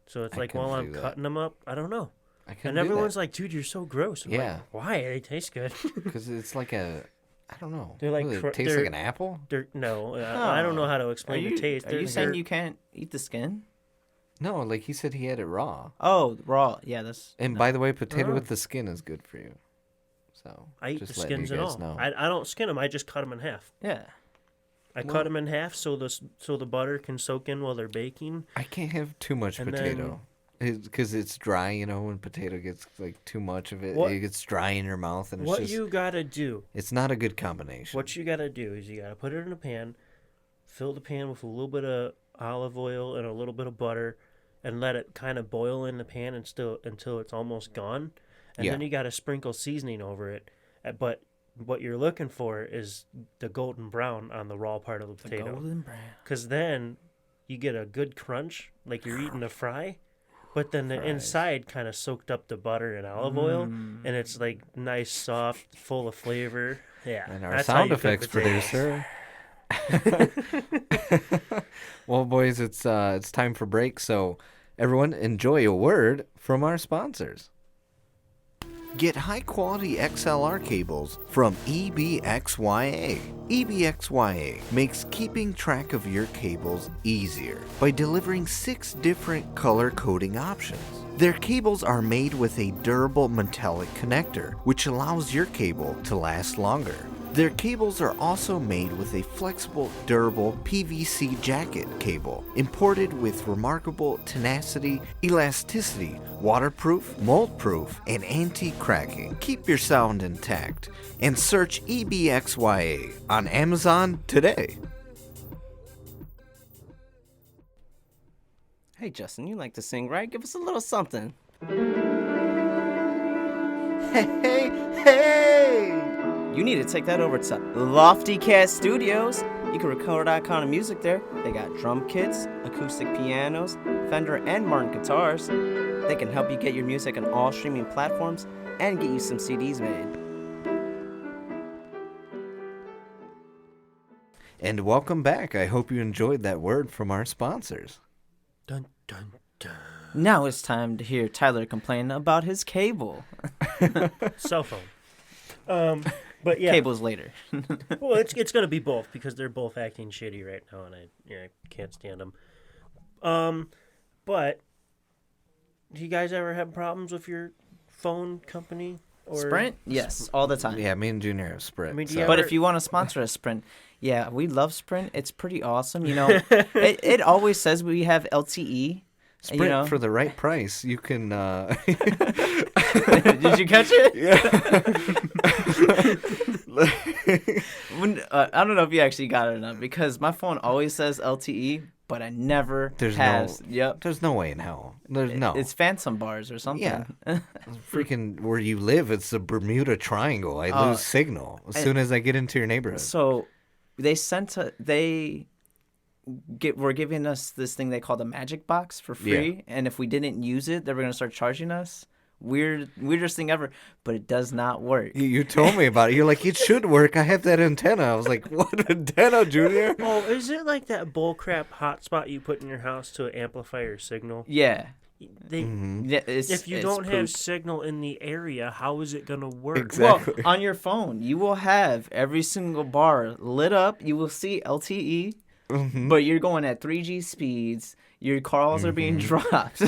So it's I like couldn't while do I'm that. cutting them up, I don't know. I couldn't And do everyone's that. like, dude, you're so gross. I'm Yeah. like, why? They taste good. Because it's like a, I don't know. They're like It tastes they're- like an apple? No, I don't know how to explain the taste. Are you saying you can't eat the skin? No, like he said he had it raw. Oh, raw. Yeah, that's. And by the way, potato Oh. with the skin is good for you. So I eat just the letting skins you and guys all. know. I don't skin them. I just cut them in half. Yeah. I Well- cut them in half so the butter can soak in while they're baking. I can't have too much And potato. Because it's dry, you know, when potato gets like too much of it, What- it gets dry in your mouth, and it's What just, you gotta do? it's not a good combination. What you gotta do is you gotta put it in a pan, fill the pan with a little bit of olive oil and a little bit of butter, and let it kind of boil in the pan until it's almost gone, and Yeah. then you gotta sprinkle seasoning over it. But what you're looking for is the golden brown on the raw part of the The potato, golden brown. because then you get a good crunch like you're eating a fry. But then the Fries. inside kind of soaked up the butter and olive oil, and it's like nice, soft, full of flavor. Yeah, And our that's how sound you cook effects potatoes. producer. Well, boys, it's time for break. So, everyone, enjoy a word from our sponsors. Get high-quality XLR cables from EBXYA. EBXYA makes keeping track of your cables easier by delivering 6 different color coding options. Their cables are made with a durable metallic connector, which allows your cable to last longer. Their cables are also made with a flexible, durable PVC jacket cable, imported with remarkable tenacity, elasticity, waterproof, mold-proof, and anti-cracking. Keep your sound intact and search EBXYA on Amazon today. Hey, Justin, you like to sing, right? Give us a little something. Hey! You need to take that over to Lofty Cat Studios. You can record that kind of music there. They got drum kits, acoustic pianos, Fender and Martin guitars. They can help you get your music on all streaming platforms and get you some CDs made. And welcome back. I hope you enjoyed that word from our sponsors. Dun dun dun. Now it's time to hear Tyler complain about his cable. Cell phone. But yeah, Cables later. well, it's gonna be both because they're both acting shitty right now, and I can't stand them. But do you guys ever have problems with your phone company or Sprint? Yes, all the time. Yeah, me and Junior have Sprint. I mean, do so- you But ever- if you want to sponsor a Sprint, yeah, we love Sprint. It's pretty awesome. You know, it always says we have LTE. Sprint, you know. for the right price, you can... Did you catch it? I don't know if you actually got it or not because my phone always says LTE, but I never has. Yep. There's no way in hell. There's no. It's Phantom bars or something. Yeah. Freaking where you live, it's the Bermuda Triangle. I lose signal as soon as I get into your neighborhood. So were giving us this thing they call the Magic Box for free, and if we didn't use it, they were gonna start charging us. Weirdest thing ever, but it does not work. You told me about it. You're like, it should work. I have that antenna. I was like, what antenna, Junior? Oh, is it like that bullcrap hotspot you put in your house to amplify your signal? Yeah. They, Yeah, if you it's don't have poop. signal in the area, how is it gonna work? Exactly. Well, on your phone, you will have every single bar lit up. You will see LTE, but you're going at 3G speeds. Your calls are being dropped.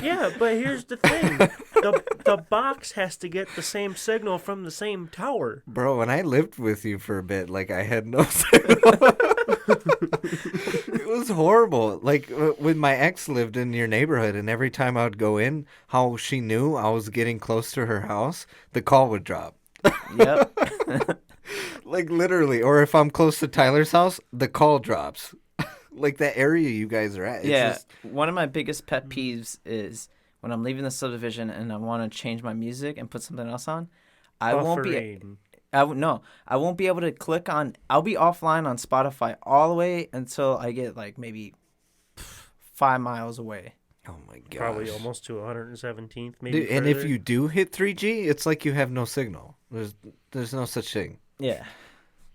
Yeah, but here's the thing: the box has to get the same signal from the same tower. Bro, when I lived with you for a bit, like, I had no signal. It was horrible. Like, when my ex lived in your neighborhood, and every time I would go in, how she knew I was getting close to her house, the call would drop. Yep. Like, literally. Or if I'm close to Tyler's house, the call drops. Like, that area you guys are at. It's Yeah. just- One of my biggest pet peeves is when I'm leaving the subdivision and I want to change my music and put something else on. I won't be No, I won't be able to click on. I'll be offline on Spotify all the way until I get like maybe 5 miles away. Oh my gosh. Probably almost to 117th, maybe. Dude, and if further. you do hit 3G, it's like you have no signal. There's no such thing. Yeah.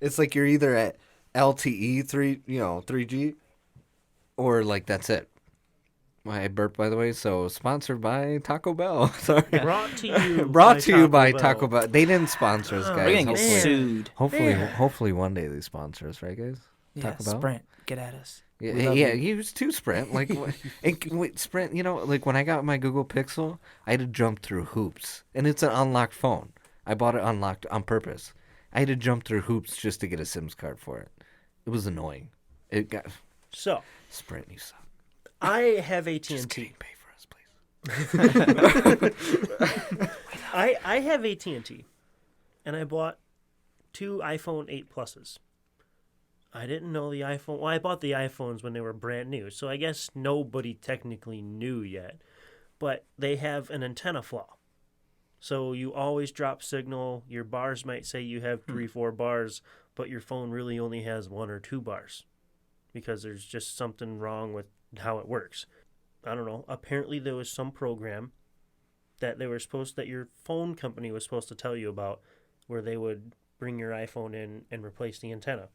It's like you're either at LTE 3G, or like that's it. I burped, by the way. So sponsored by Taco Bell. Sorry. Brought to you. Brought to you by Taco Bell. They didn't sponsor us, We're guys. gonna get sued. Hopefully one day they sponsor us, right, guys? Yeah, Taco Bell? Sprint, get at us. We Yeah, love yeah, you. use two Sprint. Like, wait, Sprint. Like when I got my Google Pixel, I had to jump through hoops, and it's an unlocked phone. I bought it unlocked on purpose. I had to jump through hoops just to get a Sims card for it. It was annoying. It got So Sprint. You suck. I have Just AT&T. kidding. Pay for us, please. I have AT&T, and I bought 2 iPhone 8 Pluses. I didn't know the iPhone. Well, I bought the iPhones when they were brand new, so I guess nobody technically knew yet. But they have an antenna flaw. So you always drop signal. Your bars might say you have 3-4 bars, but your phone really only has 1 or 2 bars because there's just something wrong with how it works. I don't know. Apparently there was some program that your phone company was supposed to tell you about where they would bring your iPhone in and replace the antenna.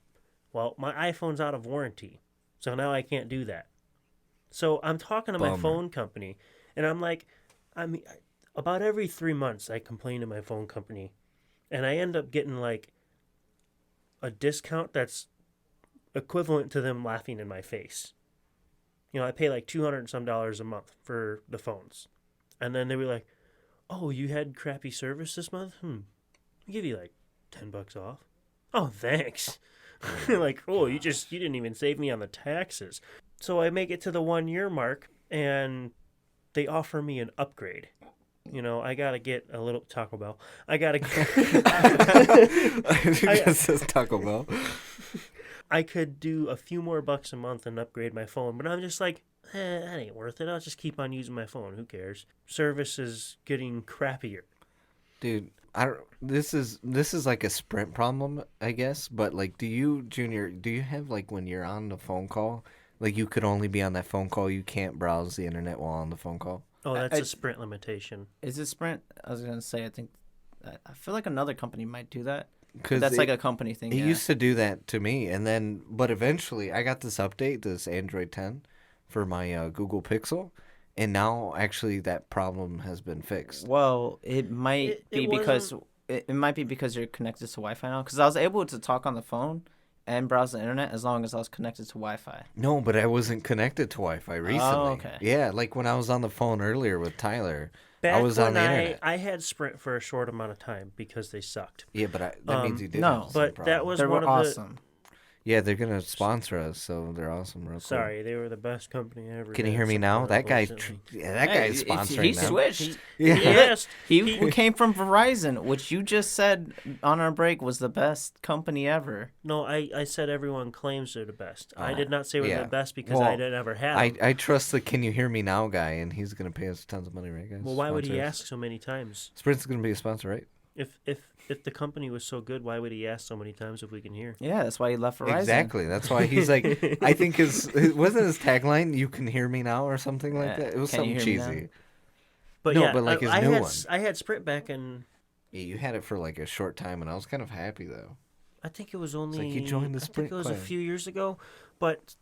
Well, my iPhone's out of warranty, so now I can't do that. So I'm talking to my Bummer. phone company, and I'm like, about every 3 months I complain to my phone company, and I end up getting like a discount that's equivalent to them laughing in my face. I pay like $200 and some a month for the phones, and then they were like, "Oh, you had crappy service this month? I'll give you like $10 off." Oh, thanks. Like, oh, you didn't even save me on the taxes. So I make it to the 1 year mark, and they offer me an upgrade. I gotta get a little Taco Bell. I gotta get. I think that says Taco Bell. I could do a few more bucks a month and upgrade my phone, but I'm just like, that ain't worth it. I'll just keep on using my phone. Who cares? Service is getting crappier. Dude, this is like a Sprint problem, I guess. But like, Junior, do you have like when you're on the phone call, like you could only be on that phone call, you can't browse the internet while on the phone call? Oh, that's a Sprint limitation. Is it Sprint? I was gonna say. I feel like another company might do that. Because That's like a company thing. It Yeah. used to do that to me, but eventually I got this update, this Android 10, for my Google Pixel, and now actually that problem has been fixed. Well, it might be because it might be because you're connected to Wi-Fi now. Because I was able to talk on the phone and browse the internet as long as I was connected to Wi-Fi. No, but I wasn't connected to Wi-Fi recently. okay. Yeah, like when I was on the phone earlier with Tyler, Back I was on the when internet. I had Sprint for a short amount of time because they sucked. Yeah, but that means you did. no, have some But problem. that was They one were of awesome. Yeah, they're gonna sponsor us, so they're awesome. Real quick. Sorry, they were the best company I ever. Can you had, hear me so now? That guy's unfortunately. guy's Hey, sponsoring he them. switched. Yeah. Yes, He came from Verizon, which you just said on our break was the best company ever. No, I said everyone claims they're the best. I did not say we're yeah. the best because Well, I never had them. I trust the "Can you hear me now" guy, and he's gonna pay us tons of money, right, guys? Well, why would he Sponsor us. ask so many times? Sprint's gonna be a sponsor, right? If the company was so good, why would he ask so many times if we can hear? Yeah, that's why he left Verizon. Exactly. That's why he's like. I think wasn't his tagline "You can hear me now" or something like Yeah, that. It was can you something hear me now? cheesy. But No, yeah, but like his I new had one. I had Sprint back in. Yeah, you had it for like a short time, and I was kind of happy though. I think it was only. like you joined the I Sprint think it was clan. a few years ago, but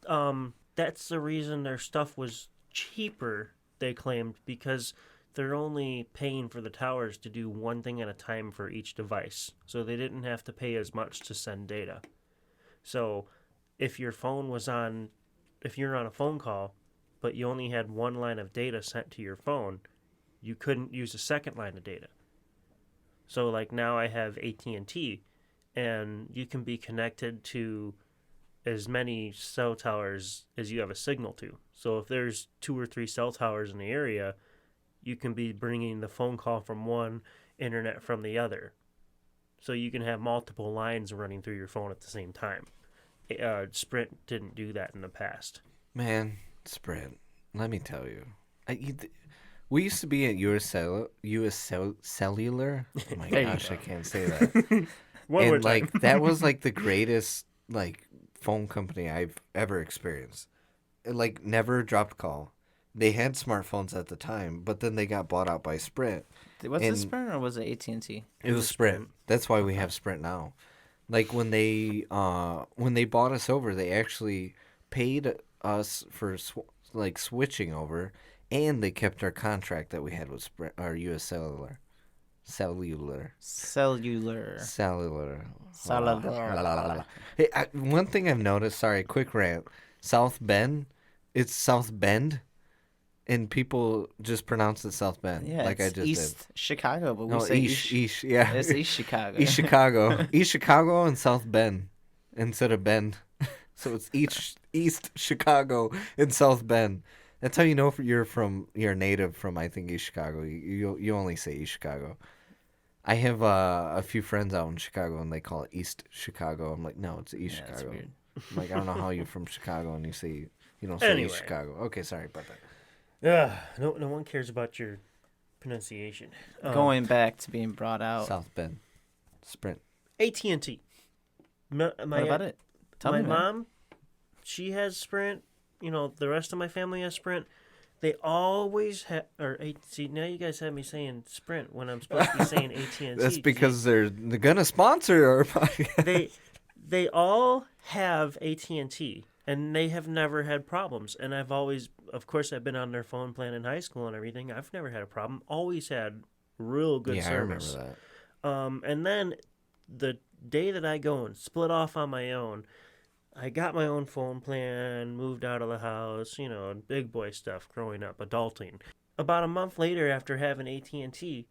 that's the reason their stuff was cheaper. They claimed because they're only paying for the towers to do one thing at a time for each device, so they didn't have to pay as much to send data. So, if you're on a phone call, but you only had one line of data sent to your phone, you couldn't use a second line of data. So, like now I have AT&T, and you can be connected to as many cell towers as you have a signal to. So if there's 2 or 3 cell towers in the area, you can be bringing the phone call from one, internet from the other. So you can have multiple lines running through your phone at the same time. Sprint didn't do that in the past. Man, Sprint. Let me tell you, we used to be at US Cellular. Oh my There you gosh, go. I can't say that. One more And time. like that was like the greatest like phone company I've ever experienced. It, like never dropped call. They had smartphones at the time, but then they got bought out by Sprint. Was it And Sprint or was it AT&T? it was Sprint. That's why we have Sprint now. Like when they bought us over, they actually paid us for switching over, and they kept our contract that we had with Sprint, our U.S. Cellular. Cellular. Hey, one thing I've noticed. Sorry, quick rant. South Bend, it's South Bend, and people just pronounce it South Bend, Yeah, like I it's just East did. Chicago, but we No, say East, yeah. It's East Chicago. East Chicago. East Chicago and South Bend instead of Bend. So it's East Chicago and South Bend. That's how you know if you're native from, I think, East Chicago. You only say East Chicago. I have a few friends out in Chicago and they call it East Chicago. I'm like, no, it's East Yeah, that's Chicago. weird. I'm like, I don't know how you're from Chicago and you don't say Anyway. East Chicago. Okay, sorry about that. No one cares about your pronunciation. Going back to being brought out. South Bend. Sprint. AT&T. What about it? Tell my me, man. mom, she has Sprint. The rest of my family has Sprint. They always have, see, now you guys have me saying Sprint when I'm supposed to be saying AT&T. That's because they're gonna sponsor our podcast. They all have AT&T, and they have never had problems. And I've always, of course, I've been on their phone plan in high school and everything. I've never had a problem. Always had real good service. I remember that. And then the day that I go and split off on my own, I got my own phone plan, moved out of the house, big boy stuff, growing up, adulting. About a month later, after having AT&T,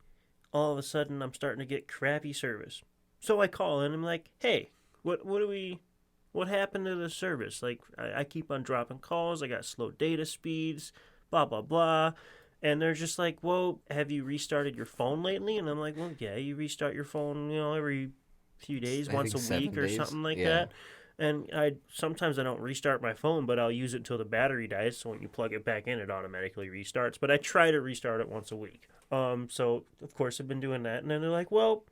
all of a sudden I'm starting to get crappy service. So I call in and I'm like, hey, what happened to the service? Like, I keep on dropping calls, I got slow data speeds, blah, blah, blah. And they're just like, well, have you restarted your phone lately? And I'm like, well, yeah, you restart your phone, every few days, I once think a week 7 or days. something like Yeah. that. And sometimes I don't restart my phone, but I'll use it until the battery dies. So when you plug it back in, it automatically restarts. But I try to restart it once a week. So of course I've been doing that. And then they're like, well,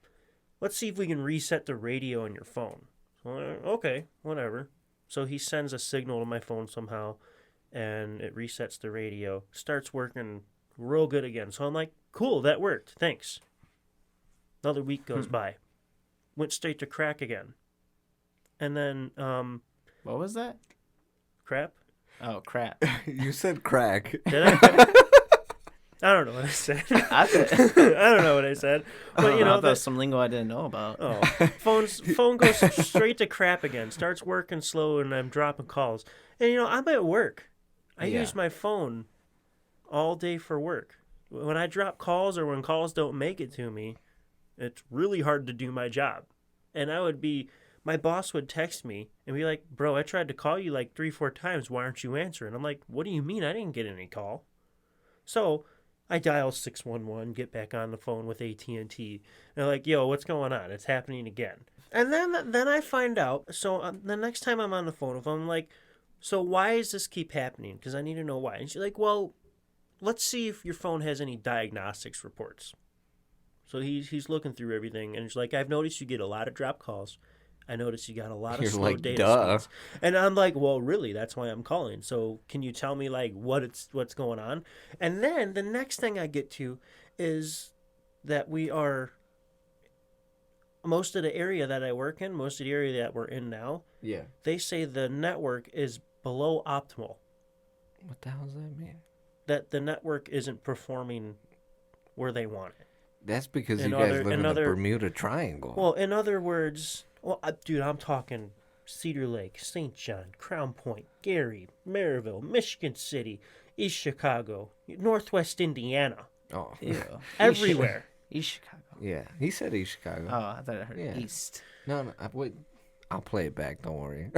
let's see if we can reset the radio on your phone. So, okay, whatever. So he sends a signal to my phone somehow, and it resets the radio. Starts working real good again. So I'm like, cool, that worked. Thanks. Another week goes by. Went straight to crack again. And then, What was that? crap. Oh, crap. You said crack. Did I? I don't know what I said. I thought- I don't know what I said. But, I thought some lingo I didn't know about. Oh, phone goes straight to crap again. Starts working slow, and I'm dropping calls. And I'm at work. I Yeah. use my phone all day for work. When I drop calls or when calls don't make it to me, it's really hard to do my job. And my boss would text me and be like, "Bro, I tried to call you like 3-4 times. Why aren't you answering?" I'm like, "What do you mean? I didn't get any call." So I dial 611, get back on the phone with AT&T. They're like, "Yo, what's going on? It's happening again." And then I find out. So the next time I'm on the phone with them, I'm like, "So why does this keep happening? Because I need to know why." And she's like, "Well, let's see if your phone has any diagnostics reports." So he's looking through everything, and he's like, "I've noticed you get a lot of drop calls. I noticed you got a lot of You're slow like, data duh. speeds." And I'm like, "Well, really, that's why I'm calling. So can you tell me like what's going on?" And then the next thing I get to is that most of the area that I work in, most of the area that we're in now, Yeah. they say the network is below optimal. What the hell does that mean? That the network isn't performing where they want it. That's because In you guys other- live in in the other- Bermuda Triangle. Well, in other words, dude, I'm talking Cedar Lake, St. John, Crown Point, Gary, Maryville, Michigan City, East Chicago, Northwest Indiana, oh. Ew. everywhere. East Chicago. Yeah. He said East Chicago. Oh, I thought I heard Yeah. East. No, wait. I'll play it back. Don't worry.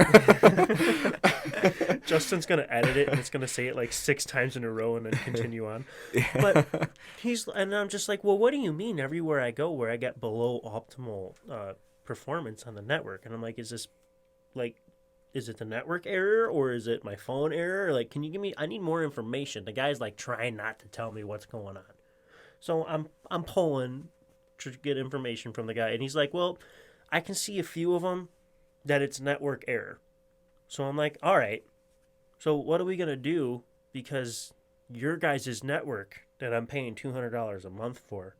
Justin's gonna edit it and it's gonna say it like 6 times in a row and then continue on. But and I'm just like, well, what do you mean? Everywhere I go, where I get below optimal performance on the network, and I'm like, is it the network error or is it my phone error? Like, can you give me? I need more information. The guy's like trying not to tell me what's going on, so I'm pulling to get information from the guy, and he's like, well, I can see a few of them that it's network error. So I'm like, all right, so what are we going to do? Because your guys' network that I'm paying $200 a month for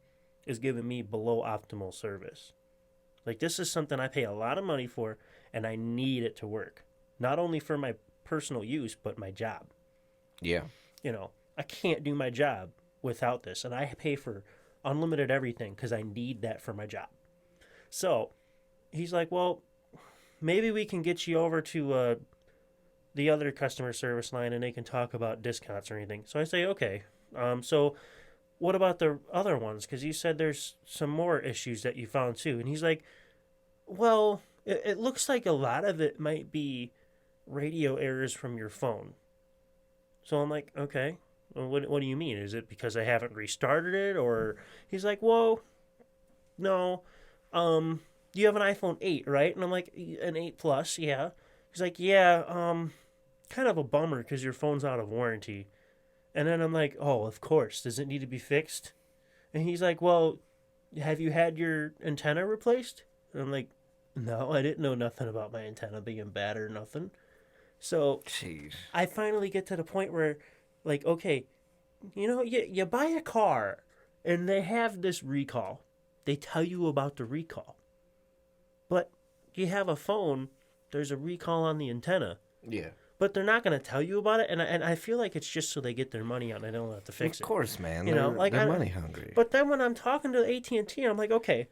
is giving me below optimal service. Like, this is something I pay a lot of money for, and I need it to work. Not only for my personal use, but my job. Yeah. You know, I can't do my job without this, and I pay for unlimited everything because I need that for my job. So he's like, well, maybe we can get you over to the other customer service line, and they can talk about discounts or anything. So I say, okay. So what about the other ones? Because you said there's some more issues that you found too. And he's like, well, it looks like a lot of it might be radio errors from your phone. So I'm like, okay, well, what do you mean? Is it because I haven't restarted it? Or he's like, whoa, no. You have an iPhone 8, right? And I'm like, an 8 Plus, yeah. He's like, yeah, kind of a bummer because your phone's out of warranty. And then I'm like, oh, of course. Does it need to be fixed? And he's like, well, have you had your antenna replaced? And I'm like, no, I didn't know nothing about my antenna being bad or nothing. So Jeez. I finally get to the point where, like, okay, you know, you buy a car and they have this recall. They tell you about the recall. But you have a phone, there's a recall on the antenna. Yeah. But they're not going to tell you about it, and I feel like it's just so they get their money out and they don't have to fix it. Of course, man. You know, They're, like, they're money hungry. But then when I'm talking to AT&T, I'm like, okay,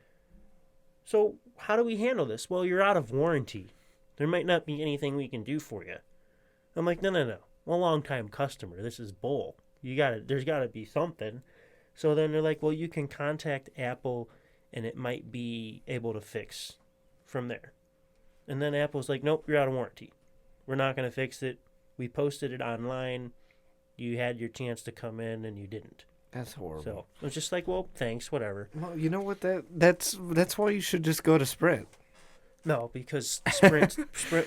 so how do we handle this? Well, you're out of warranty. There might not be anything we can do for you. I'm like, no. I'm a long-time customer. This is bull. There's got to be something. So then they're like, well, you can contact Apple, and it might be able to fix from there. And then Apple's like, nope, you're out of warranty. We're not going to fix it. We posted it online. You had your chance to come in, and you didn't. That's horrible. So I was just like, well, thanks, whatever. Well, you know what? That's why you should just go to Sprint. No, because Sprint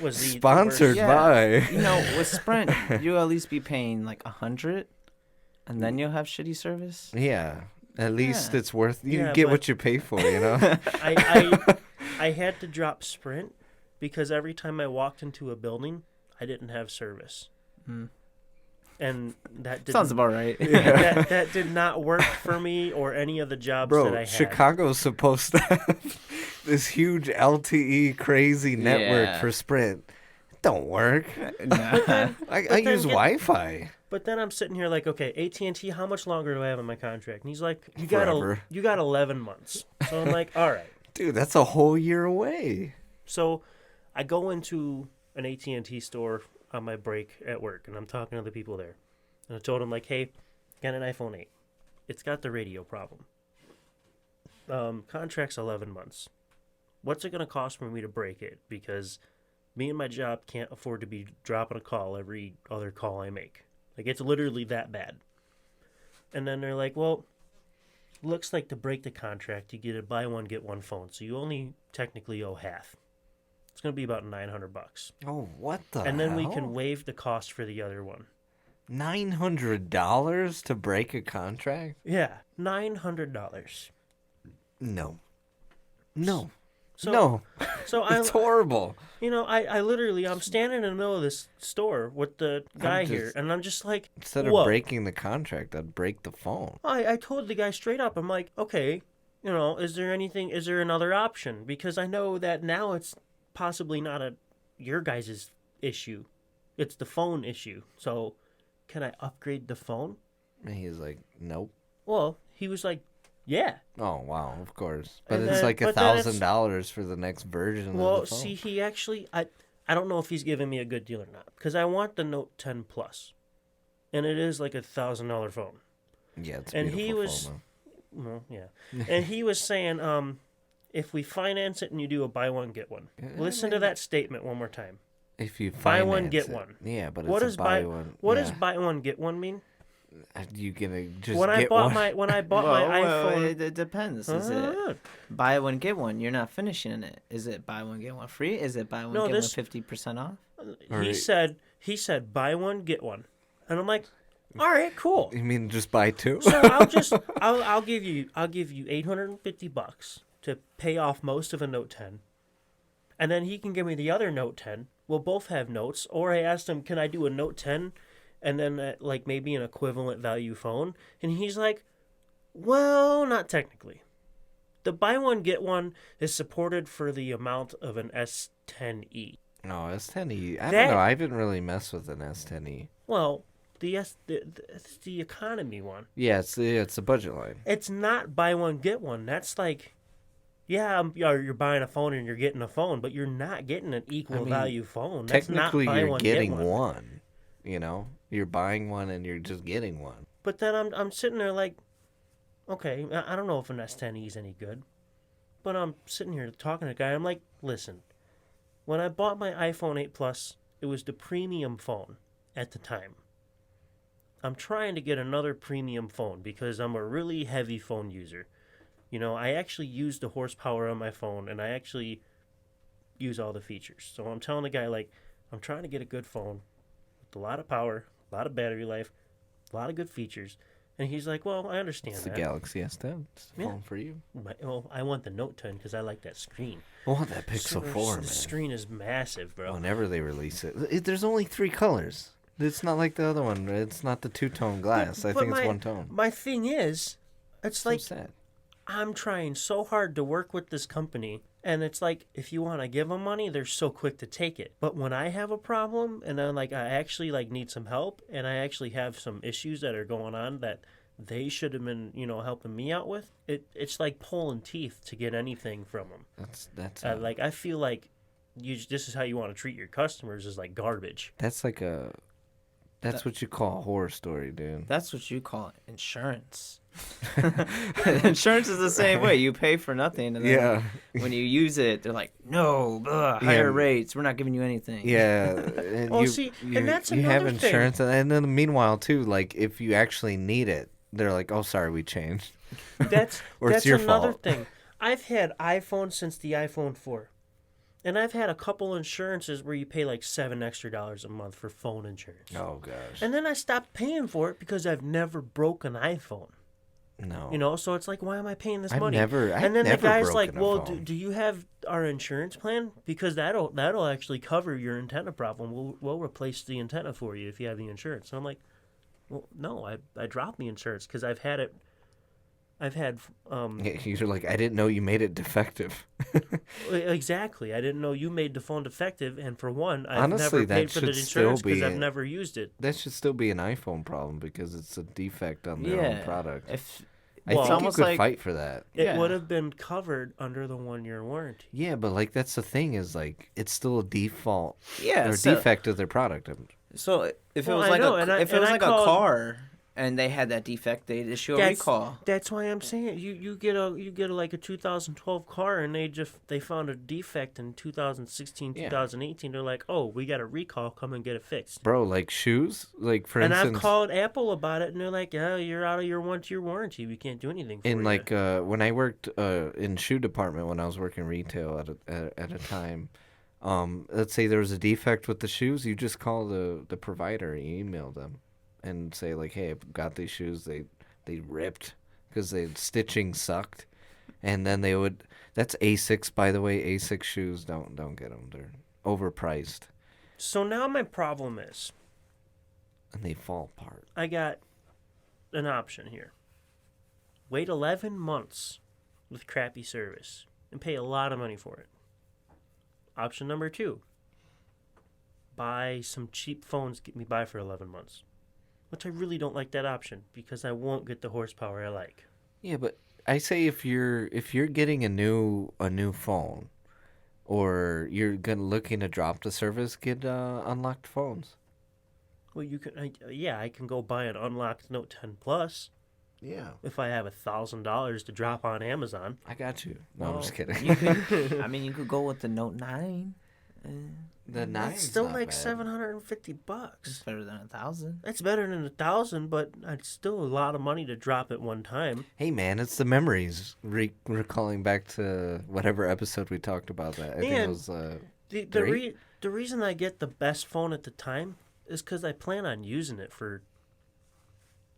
was the Sponsored Yeah. by. You know, with Sprint, you'll at least be paying like $100, and then you'll have shitty service. Yeah. At least Yeah. it's worth. You Yeah, get but- what you pay for. You know. I had to drop Sprint because every time I walked into a building, I didn't have service. Mm. And that didn't, Sounds about right. that did not work for me or any of the jobs that I Bro, had. Chicago's supposed to have this huge LTE crazy network Yeah. for Sprint. It don't work. Nah. I then use get- Wi-Fi. But then I'm sitting here like, okay, AT&T, how much longer do I have on my contract? And he's like, you Forever. got 11 months. So I'm like, all right. Dude, that's a whole year away. So I go into an AT&T store on my break at work, and I'm talking to the people there. And I told them, like, hey, got an iPhone 8. It's got the radio problem. Contract's 11 months. What's it going to cost for me to break it? Because me and my job can't afford to be dropping a call every other call I make. Like, it's literally that bad. And then they're like, well, looks like to break the contract, you get a buy one, get one phone. So you only technically owe half. It's going to be about $900. Oh, what the And then we hell? can waive the cost for the other one. $900 to break a contract? Yeah, $900. No. So, No. So It's I, horrible. you know, I literally, I'm standing in the middle of this store with the guy here, and I'm just like, Instead of whoa. breaking the contract, I'd break the phone. I told the guy straight up, I'm like, okay, you know, is there another option? Because I know that now it's possibly not your guys' issue. It's the phone issue. So can I upgrade the phone? And he's like, nope. Well, he was like, yeah. Oh, wow, of course. But And it's then- like but then it's- $1,000 for the next version of Well, the phone. see, he actually, I don't know if he's giving me a good deal or not. Because I want the Note 10 Plus. And it is like $1,000 phone. Yeah, it's a and beautiful he was- phone, Well, yeah. And he was saying, if we finance it and you do a buy one, get one. Yeah, Listen to that statement one more time. If you Buy one, finance get it. one. Yeah, but What it's does a buy one. What yeah. does buy one, get one mean? Are you gonna just When I get bought one? my Well, iPhone, it depends. Is it buy one get one? You're not finishing it. Is it buy one get one free? Is it buy one No, get this- 50% off? he Alright. said buy one, get one. And I'm like, all right, cool. You mean just buy two? So I'll give you $850 to pay off most of a Note 10, And then he can give me the other Note 10. We'll both have notes. Or I asked him, can I do a Note 10 and then like maybe an equivalent value phone? And he's like, well, not technically. The buy one, get one is supported for the amount of an S10e. No, S10e. I don't know. I haven't really messed with an S10e. Well, it's the economy one. Yeah, it's a budget line. It's not buy one, get one. That's like, yeah, you're buying a phone and you're getting a phone, but you're not getting an equal value phone. That's Technically, not buy you're one, getting get one. one. You know, you're buying one and you're just getting one. But then I'm sitting there like, okay, I don't know if an S10e is any good, but I'm sitting here talking to a guy. I'm like, listen, when I bought my iPhone 8 Plus, it was the premium phone at the time. I'm trying to get another premium phone because I'm a really heavy phone user. You know, I actually use the horsepower on my phone, and I actually use all the features. So I'm telling the guy, like, I'm trying to get a good phone with a lot of power, a lot of battery life, a lot of good features. And he's like, well, I understand It's that. the Galaxy S10. It's the phone for you. Well, I want the Note 10 because I like that screen. I want that Pixel 4, man. The screen is massive, bro. Whenever they release it. There's only 3 colors. It's not like the other one. It's not the 2-tone glass. I think it's 1 tone. My thing is, it's So like, sad. I'm trying so hard to work with this company, and it's like, if you want to give them money, they're so quick to take it. But when I have a problem, and then like I actually like need some help, and I actually have some issues that are going on that they should have been, helping me out with, it's like pulling teeth to get anything from them. That's like I feel like this is how you want to treat your customers is like garbage. That's what you call a horror story, dude. That's what you call insurance. Insurance is the same way. You pay for nothing, and then when you use it, they're like, "No, higher rates. We're not giving you anything." Yeah, and and that's you have another insurance, and then meanwhile too, like if you actually need it, they're like, "Oh, sorry, we changed." That's or that's it's your another fault. thing. I've had iPhone since the iPhone 4. And I've had a couple insurances where you pay like $7 extra a month for phone insurance. Oh gosh. And then I stopped paying for it because I've never broke an iPhone. No. So it's like, why am I paying this I've money? never And then the never guy's like, broken a well, phone. do you have our insurance plan? Because that'll actually cover your antenna problem. We'll replace the antenna for you if you have the insurance. And I'm like, well, no, I dropped the insurance because I've had. You're like, I didn't know you made it defective. Exactly. I didn't know you made the phone defective, and for one, I've Honestly, never paid that for the should still insurance because be I've never used it. That should still be an iPhone problem because it's a defect on their own product. Well, I think you almost could like- fight for that. It would have been covered under the 1-year warranty. Yeah, but like that's the thing is like it's still a default Yeah, or so- defect of their product. So if it Well, was I like know, and I- if it and was I like called- a car and they had that defect, they'd issue a recall. That's why I'm saying you get like a 2012 car and they found a defect in 2016, 2018. They're like, oh, we got a recall. Come and get it fixed. Bro, like shoes, like for and instance, I've called Apple about it, and they're like, yeah, you're out of your 1-year warranty. We can't do anything for you. in like when I worked in shoe department when I was working retail at a time. Let's say there was a defect with the shoes, you just call the provider, you email them, and say like, hey, I've got these shoes, they ripped because the stitching sucked, and then they would. That's Asics, by the way. Asics shoes, don't get them. They're overpriced. So now my problem is, And they fall apart. I got an option here. Wait 11 months with crappy service and pay a lot of money for it. Option number 2, buy some cheap phones, get me by for 11 months. Which I really don't like that option because I won't get the horsepower I like. Yeah, but I say if you're getting a new phone, or you're looking to drop the service, get unlocked phones. Well, I can go buy an unlocked Note 10 Plus Yeah, if I have $1,000 to drop on Amazon. I got you. No, I'm just kidding. You could, I mean, you could go with the Note 9. The 9 It's still like $750. It's better than 1,000. It's better than 1,000, but it's still a lot of money to drop at one time. Hey man, it's the memories. Recalling back to whatever episode we talked about that. I think it was The reason I get the best phone at the time is because I plan on using it for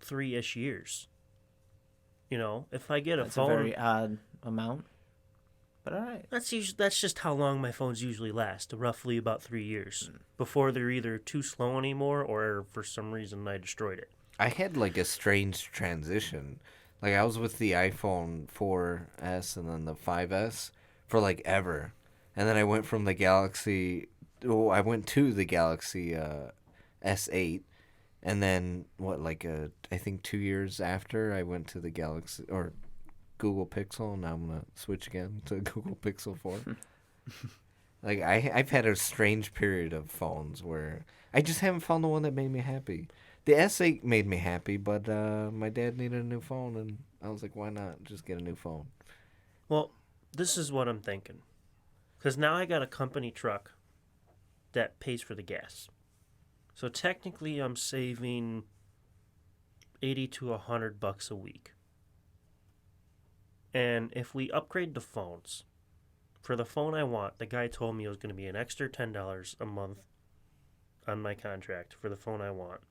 3-ish years. If I get a That's phone, a very odd amount. But all right. That's just how long my phones usually last, roughly about 3 years, before they're either too slow anymore or for some reason I destroyed it. I had like a strange transition. Like I was with the iPhone 4S and then the 5S for like ever. And then I went from the Galaxy I went to the Galaxy S8 and then I think 2 years after I went to the Galaxy or Google Pixel, and now I'm going to switch again to Google Pixel 4. Like I've had a strange period of phones where I just haven't found the one that made me happy. The S8 made me happy, but my dad needed a new phone, and I was like, why not just get a new phone? Well, this is what I'm thinking. Because now I got a company truck that pays for the gas. So technically I'm saving $80 to $100 a week. And if we upgrade the phones, for the phone I want, the guy told me it was going to be an extra $10 a month on my contract for the phone I want.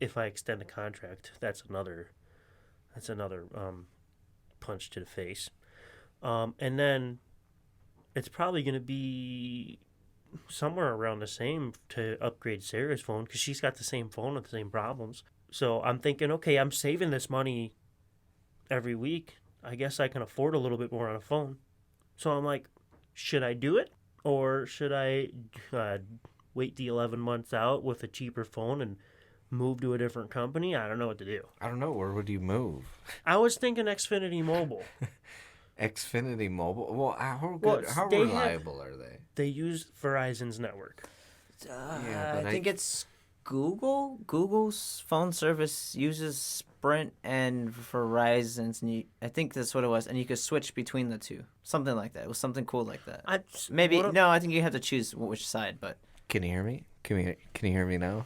If I extend the contract, that's another punch to the face. And then it's probably going to be somewhere around the same to upgrade Sarah's phone because she's got the same phone with the same problems. So I'm thinking, okay, I'm saving this money every week. I guess I can afford a little bit more on a phone. So I'm like, should I do it? Or should I wait the 11 months out with a cheaper phone and move to a different company? I don't know what to do. I don't know. Where would you move? I was thinking Xfinity Mobile. Xfinity Mobile? Well, how Well, reliable are they? They use Verizon's network. Yeah, but I think it's Google. Google's phone service uses Sprint and Verizon's, and I think that's what it was. And you could switch between the two, something like that. It was something cool like that. I think you have to choose which side. But Can you hear me? Can you hear me now?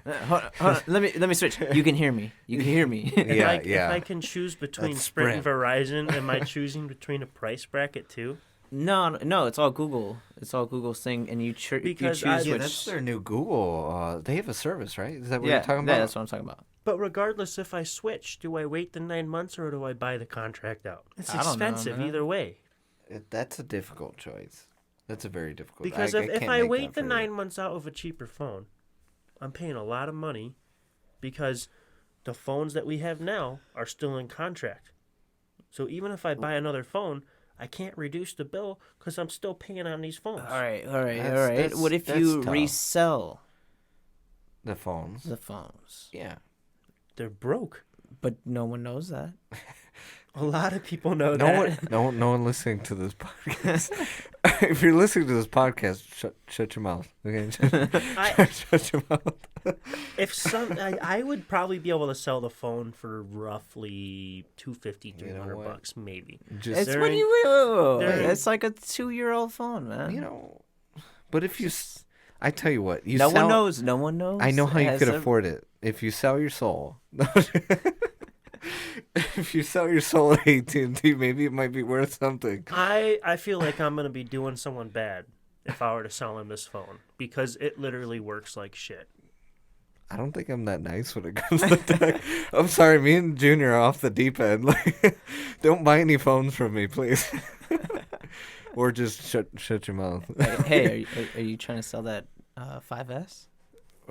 hold on. Let me switch. You can hear me. You can hear me. Yeah, If I can choose between That's Sprint and Verizon, am I choosing between a price bracket too? No, it's all Google. It's all Google's thing, and you choose Yeah, which. that's their new Google. They have a service, right? Is that what yeah, you're talking about? Yeah, that's what I'm talking about. But regardless, if I switch, do I wait the 9 months or do I buy the contract out? It's I don't know, expensive man. either way. That's a difficult choice. That's a very difficult. Because if can't I make wait that the for 9 you. months out of a cheaper phone, I'm paying a lot of money because the phones that we have now are still in contract. So even if I buy another phone, I can't reduce the bill because I'm still paying on these phones. All right. That's- What if that's you tough. resell The phones. the phones? Yeah. They're broke. But no one knows that. A lot of people know No that. one, no one listening to this podcast. If you're listening to this podcast, shut your mouth. Okay, shut your mouth. I would probably be able to sell the phone for roughly $250, You know $300 what? bucks, maybe. Just It's They're what in- you they're in- It's like a 2-year-old phone, man. but if you, I tell you what, No one knows. No one knows. I know how It you has could a- afford it. If you sell your soul. If you sell your soul at AT&T, maybe it might be worth something. I feel like I'm going to be doing someone bad if I were to sell him this phone because it literally works like shit. I don't think I'm that nice when it comes to tech. I'm sorry, me and Junior are off the deep end. Like, don't buy any phones from me, please. Or just shut your mouth. Hey, are you trying to sell that 5S?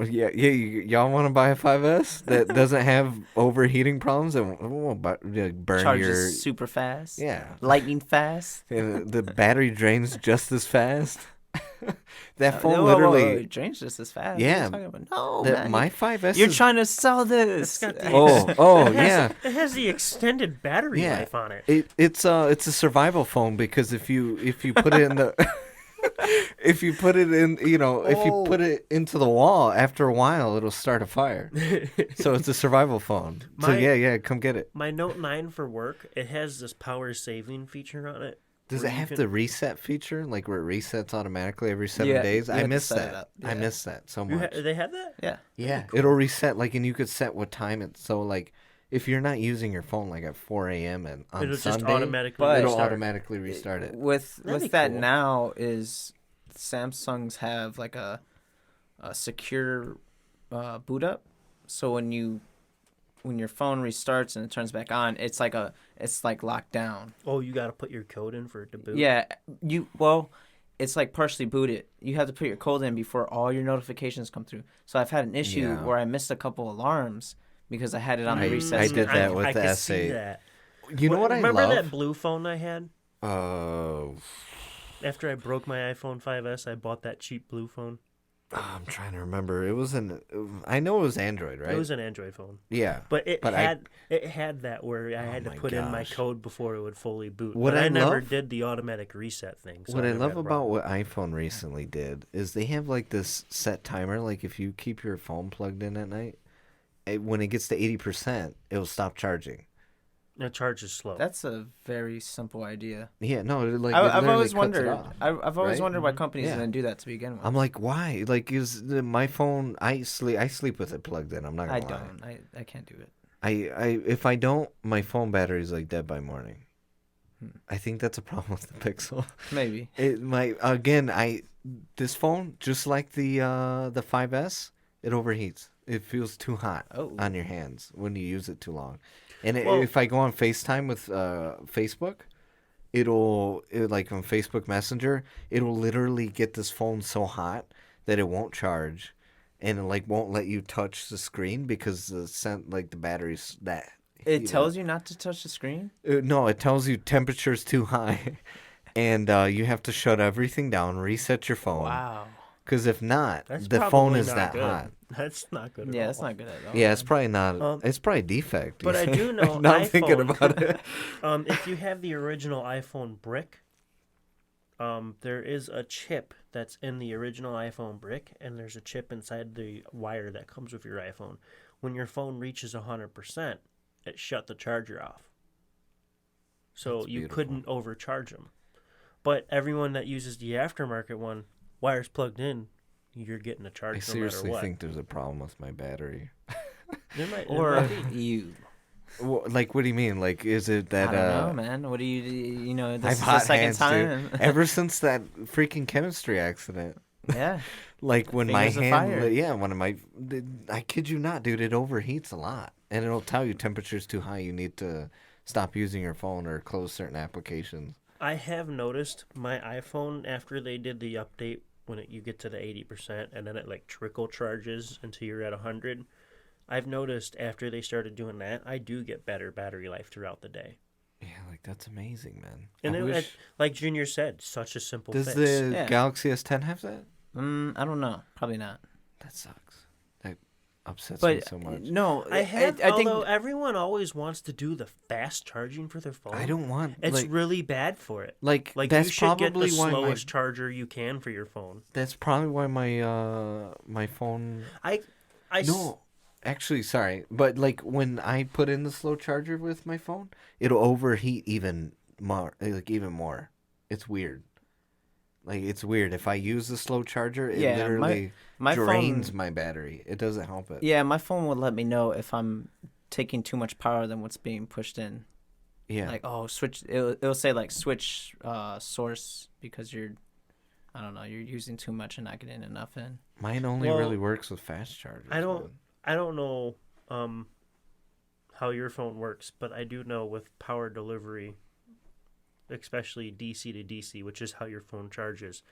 Yeah. Y'all want to buy a 5S that doesn't have overheating problems and won't burn Charges your super fast. yeah. Lightning fast. And the battery drains just as fast. That phone Whoa, literally. it drains just as fast. Yeah. What are you talking about? No, man. My 5S. You're is, trying to sell this. It's got the Oh it has, yeah. It has the extended battery Yeah. life on it. It's a survival phone because if you put it in the if you put it in if you put it into the wall after a while it'll start a fire. So it's a survival phone. So yeah, come get it. My Note 9 for work, it has this power saving feature on it. Does where it you have can- the reset feature like where it resets automatically every 7 Yeah, days? you I have to miss set it that. up. I Yeah. miss that so much. They have that? Yeah. Yeah, it'll reset and you could set what time it's so like if you're not using your phone like at 4 a.m. and on It'll Sunday, just automatically But- it'll restart. automatically restart it. With That'd be that cool. now is Samsungs have like a secure boot up. So when you when your phone restarts and it turns back on, it's like locked down. Oh, you got to put your code in for it to boot? Yeah, it's like partially booted. You have to put your code in before all your notifications come through. So I've had an issue where I missed a couple alarms because I had it on the reset. I did that with I the can S8. see that. You know what I love? Remember that blue phone I had? Oh. After I broke my iPhone 5S, I bought that cheap blue phone. I'm trying to remember. I know it was Android, right? It was an Android phone. Yeah. But it had that where I had to put in my code before it would fully boot. What I never love- did the automatic reset thing. So What I never love had a about problem. what iPhone recently did is they have like this set timer. Like if you keep your phone plugged in at night, when it gets to 80%, it'll stop charging. The charge is slow. That's a very simple idea. Yeah, no, I've always cuts it wondered. off, I've always right? wondered why companies Yeah. didn't do that to begin with. I'm like, why? Like, my phone? I sleep with it plugged in. I'm not gonna I lie. don't. I can't do it. If I don't, my phone battery's like dead by morning. I think that's a problem with the Pixel. Maybe. This phone, just like the 5S, it overheats. It feels too hot on your hands when you use it too long. And if I go on FaceTime with Facebook, like on Facebook Messenger, it'll literally get this phone so hot that it won't charge, and it like won't let you touch the screen because the battery's that. It tells you not to touch the screen? No, it tells you temperature's too high, and you have to shut everything down, reset your phone. Wow. Because if not, That's the phone probably is not that good. hot. That's not good at all. Yeah, that's not good at all. Yeah, it's probably not. It's probably a defect. But I do know now I'm iPhone, thinking about it. If you have the original iPhone brick, there is a chip that's in the original iPhone brick, and there's a chip inside the wire that comes with your iPhone. When your phone reaches 100%, it shut the charger off. So That's you beautiful. couldn't overcharge them. But everyone that uses the aftermarket one, wires plugged in, you're getting a charge I no matter seriously what. think there's a problem with my battery. There might Or be. you. Like, what do you mean? Like, is it that? I don't know, man. What do you know? This I've is the hot second hands, time. dude. Ever since that freaking chemistry accident. Yeah. Like when my Fingers of hand, fire. yeah, I kid you not, dude, it overheats a lot, and it'll tell you temperature's too high. You need to stop using your phone or close certain applications. I have noticed my iPhone after they did the update when you get to the 80% and then it like trickle charges until you're at 100. I've noticed after they started doing that, I do get better battery life throughout the day. Yeah, like that's amazing, man. And like Junior said, such a simple Does fix. the Yeah. Galaxy S10 have that? I don't know. Probably not. That sucks. That upsets me But so much. no, I have, I think although everyone always wants to do the fast charging for their phone. I don't want. It's really bad for it. like Like that's you should get the probably why slowest charger you can for your phone. That's probably why my phone. No, actually, sorry, but like when I put in the slow charger with my phone, it'll overheat even more. It's weird. Like it's weird. If I use the slow charger, it Yeah, literally my drains phone- my battery. It doesn't help it. Yeah, my phone would let me know if I'm taking too much power than what's being pushed in. Yeah. Like, switch. It'll say like switch source because you're using too much and not getting enough in. Mine only Well, really works with fast chargers. I don't man. know how your phone works, but I do know with power delivery, especially DC to DC, which is how your phone charges.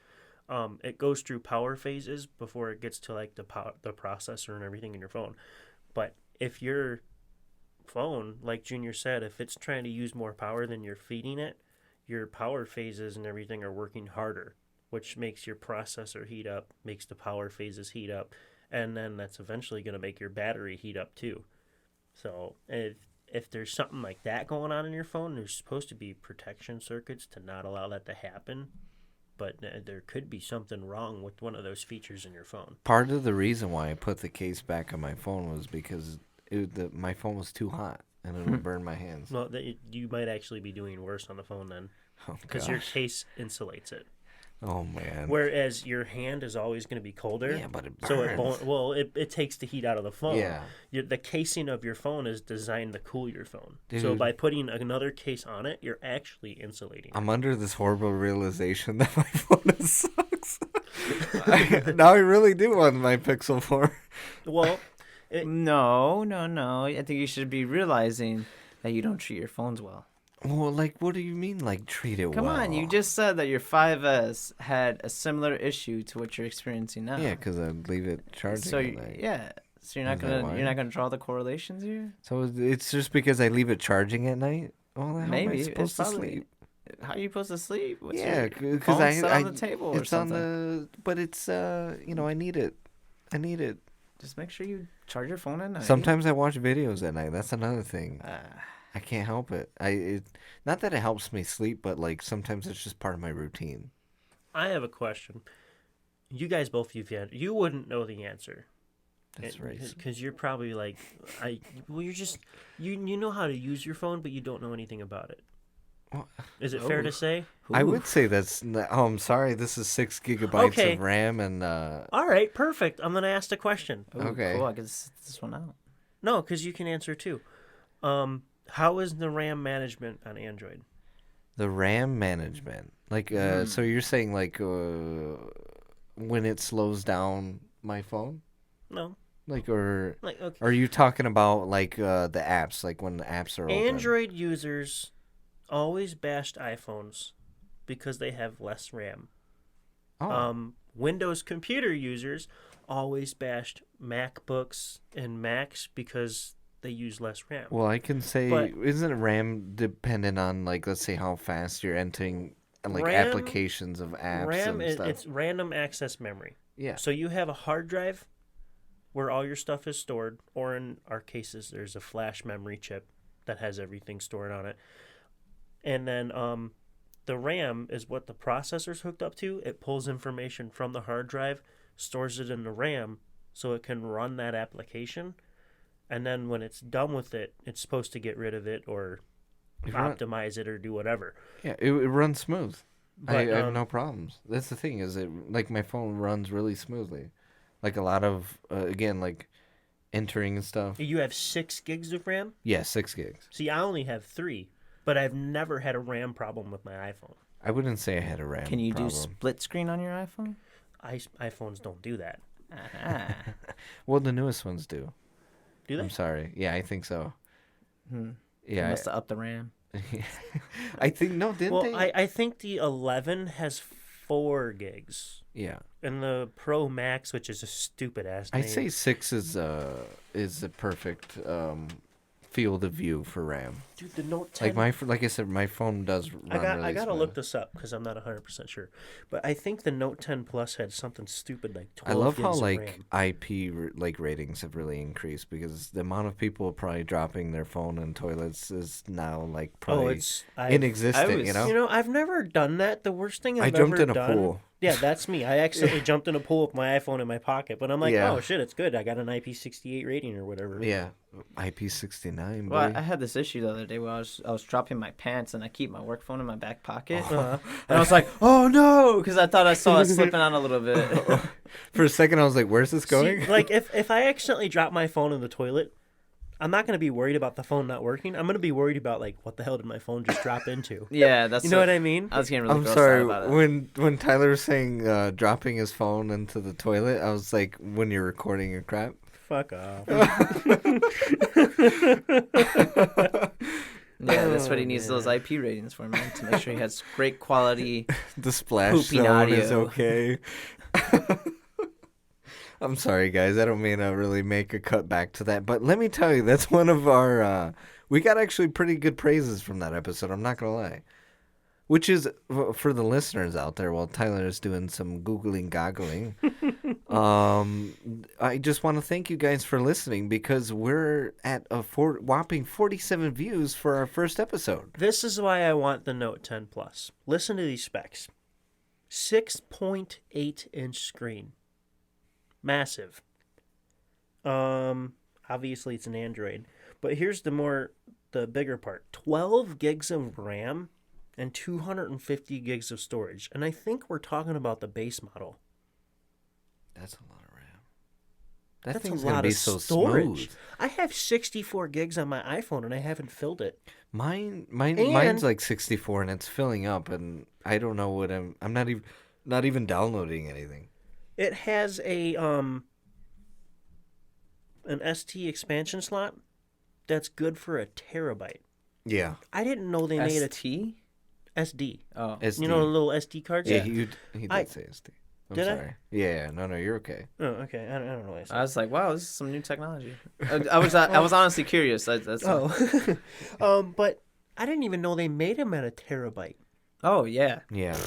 It goes through power phases before it gets to like the processor and everything in your phone. But if your phone, like Junior said, if it's trying to use more power than you're feeding it, your power phases and everything are working harder, which makes your processor heat up, makes the power phases heat up, and then that's eventually going to make your battery heat up too. So if there's something like that going on in your phone, there's supposed to be protection circuits to not allow that to happen. But there could be something wrong with one of those features in your phone. Part of the reason why I put the case back on my phone was because my phone was too hot and it would burn my hands. Well, you might actually be doing worse on the phone then, Oh, because your case insulates it. Oh man. Whereas your hand is always going to be colder. Yeah, but it burns. So it won't. Well, it takes the heat out of the phone. Yeah. The casing of your phone is designed to cool your phone. So Dude. by putting another case on it, you're actually insulating. I'm under this horrible realization that my phone sucks. Now I really do want my Pixel 4. Well, No. I think you should be realizing that you don't treat your phones well. Well, like, what do you mean, like, treat it Come well? on, you just said that your 5S had a similar issue to what you're experiencing now. Yeah, because I leave it charging So at night. yeah, so you're not Is that gonna why? draw the correlations here. So it's just because I leave it charging at night? Well, how am I Maybe supposed it's to probably. sleep? How are you supposed to sleep? What's Yeah, your because phone I set on the table or it's something? on the, but it's I need it. I need it. Just make sure you charge your phone at night. Sometimes I watch videos at night. That's another thing. Ah. I can't help it. Not that it helps me sleep, but like sometimes it's just part of my routine. I have a question. You guys both you wouldn't know the answer. That's right. Because you're probably like, you're just, you know how to use your phone, but you don't know anything about it. Well, Is it fair to say? I would say that's. Oh, I'm sorry. This is 6 gigabytes Okay. of RAM and. All right, perfect. I'm going to ask the question. Ooh, Okay. Cool. I can sit this one out. No, because you can answer too. How is the RAM management on Android? The RAM management, like, so you're saying like when it slows down my phone, No. like, or Like, okay. are you talking about like the apps, like when the apps are open? Android users always bashed iPhones because they have less RAM. Oh, Windows computer users always bashed MacBooks and Macs because they use less RAM. well, I can say, but- isn't RAM dependent on like, let's say how fast you're entering like RAM- applications of apps RAM and stuff? it's random access memory. Yeah. So you have a hard drive where all your stuff is stored, or in our cases, there's a flash memory chip that has everything stored on it. And then the RAM is what the processor's hooked up to. It pulls information from the hard drive, stores it in the RAM, so it can run that application. And then when it's done with it, it's supposed to get rid of it or optimize it or do whatever. Yeah, it runs smooth. I But, have no problems. That's the thing, is it like my phone runs really smoothly. Like a lot of again, like entering and stuff. You have 6 gigs of RAM? Yeah, 6 gigs. See, I only have 3, but I've never had a RAM problem with my iPhone. I wouldn't say I had a RAM Can you problem. do split screen on your iPhone? iPhones don't do that. Ah. Well, the newest ones do. Do they? I'm sorry. Yeah, I think so. You Yeah. must have upped the RAM. I think no, didn't Well, they? I think the 11 has 4 gigs. Yeah. And the Pro Max, which is a stupid ass name. I'd say 6 is a perfect field of view for RAM. Dude, the Note 10. Like I said, my phone does run really I gotta smooth. look this up because I'm not 100% sure. But I think the Note 10 Plus had something stupid like 12 I love how gigs of like RAM. IP like ratings have really increased, because the amount of people probably dropping their phone in toilets is now like probably inexistent. You know, You know, I've never done that. The worst thing I I've jumped ever in a done. pool. Yeah, that's me. I accidentally jumped in a pool with my iPhone in my pocket, but I'm like, Yeah. oh shit, it's good. I got an IP68 rating or whatever. Yeah, IP69. Well, Boy. I had this issue the other day where I was dropping my pants and I keep my work phone in my back pocket, Uh-huh. and I was like, oh no, because I thought I saw it slipping on a little bit. For a second, I was like, "Where's this going?" See, like if I accidentally drop my phone in the toilet, I'm not gonna be worried about the phone not working. I'm gonna be worried about like what the hell did my phone just drop into? Yeah, that's You know what I mean? I was getting really I'm grossed sorry. out about it. When Tyler was saying dropping his phone into the toilet, I was like, "When you're recording your crap." Fuck off. Yeah, that's what he needs man. those IP ratings for, man, to make sure he has great quality. The splash Pooping zone is audio. okay. I'm sorry, guys. I don't mean to really make a cut back to that, but let me tell you, that's one of our. We got actually pretty good praises from that episode. I'm not gonna lie. Which is for the listeners out there, while Tyler is doing some googling, goggling. I just want to thank you guys for listening, because we're at a whopping 47 views for our first episode. This is why I want the Note 10 Plus. Listen to these specs. 6.8-inch screen. Massive. Obviously it's an Android. But here's the bigger part. 12 gigs of RAM and 250 gigs of storage. And I think we're talking about the base model. That's a lot of RAM. That That's thing's a gonna lot be of so storage. smooth. I have 64 gigs on my iPhone and I haven't filled it. Mine's And- like 64 and it's filling up, and I don't know what I'm not even downloading anything. It has a an ST expansion slot that's good for a terabyte. Yeah. I didn't know they made a ST? SD. Oh. SD. You know the little SD cards? Yeah, he did say SD. I'm Did I? sorry. Yeah, no, you're okay. Oh, okay. I don't know what I said. I was like, wow, this is some new technology. I was honestly curious. That's But I didn't even know they made them at a terabyte. Oh yeah. Yeah.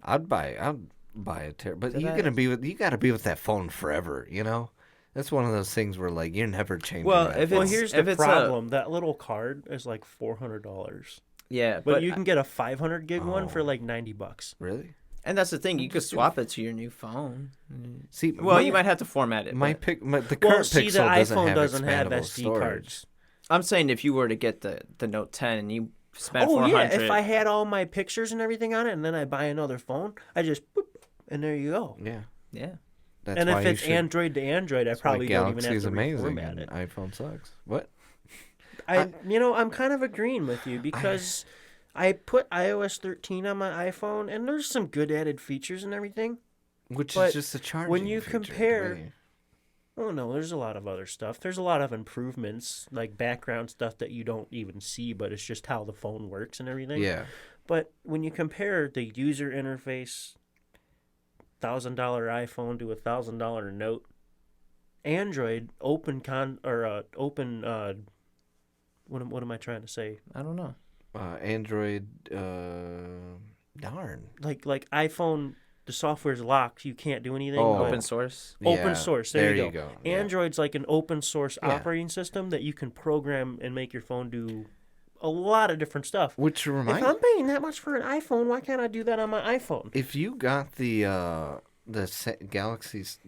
I'd buy a but Did you I- gotta be with that phone forever, you know? That's one of those things where like you're never changing Well, that if phone. Well, It's- here's if the it's a- problem. That little card is like $400. Yeah, But you can get a 500 gig one for Oh. like $90. Really? and that's the thing. You could swap it to your new phone. See, Well, you might have to format it. the but current Well, see, the Pixel iPhone doesn't have expandable SD storage. cards. I'm saying if you were to get the Note 10 and you spent Oh, 400. yeah. If I had all my pictures and everything on it and then I buy another phone, I just, boop, and there you go. Yeah. Yeah. That's And why if you it's should- Android to Android, I that's why probably don't even have Galaxy's to amazing reformat and it. iPhone sucks. What? I'm kind of agreeing with you because I put iOS 13 on my iPhone and there's some good added features and everything. Which But is just a charging when you feature to compare- me. Oh no, there's a lot of other stuff. There's a lot of improvements, like background stuff that you don't even see, but it's just how the phone works and everything. Yeah. But when you compare the user interface, $1,000 iPhone to $1,000 Note, Android open what am I trying to say? I don't know. Android darn. Like iPhone, the software's locked. You can't do anything. Oh. but Open source. Open Yeah, source. There you go. Yeah. Android's like an open source Yeah. operating system that you can program and make your phone do a lot of different stuff. Which If reminds I'm paying that much for an iPhone, why can't I do that on my iPhone? if you got the Galaxy's,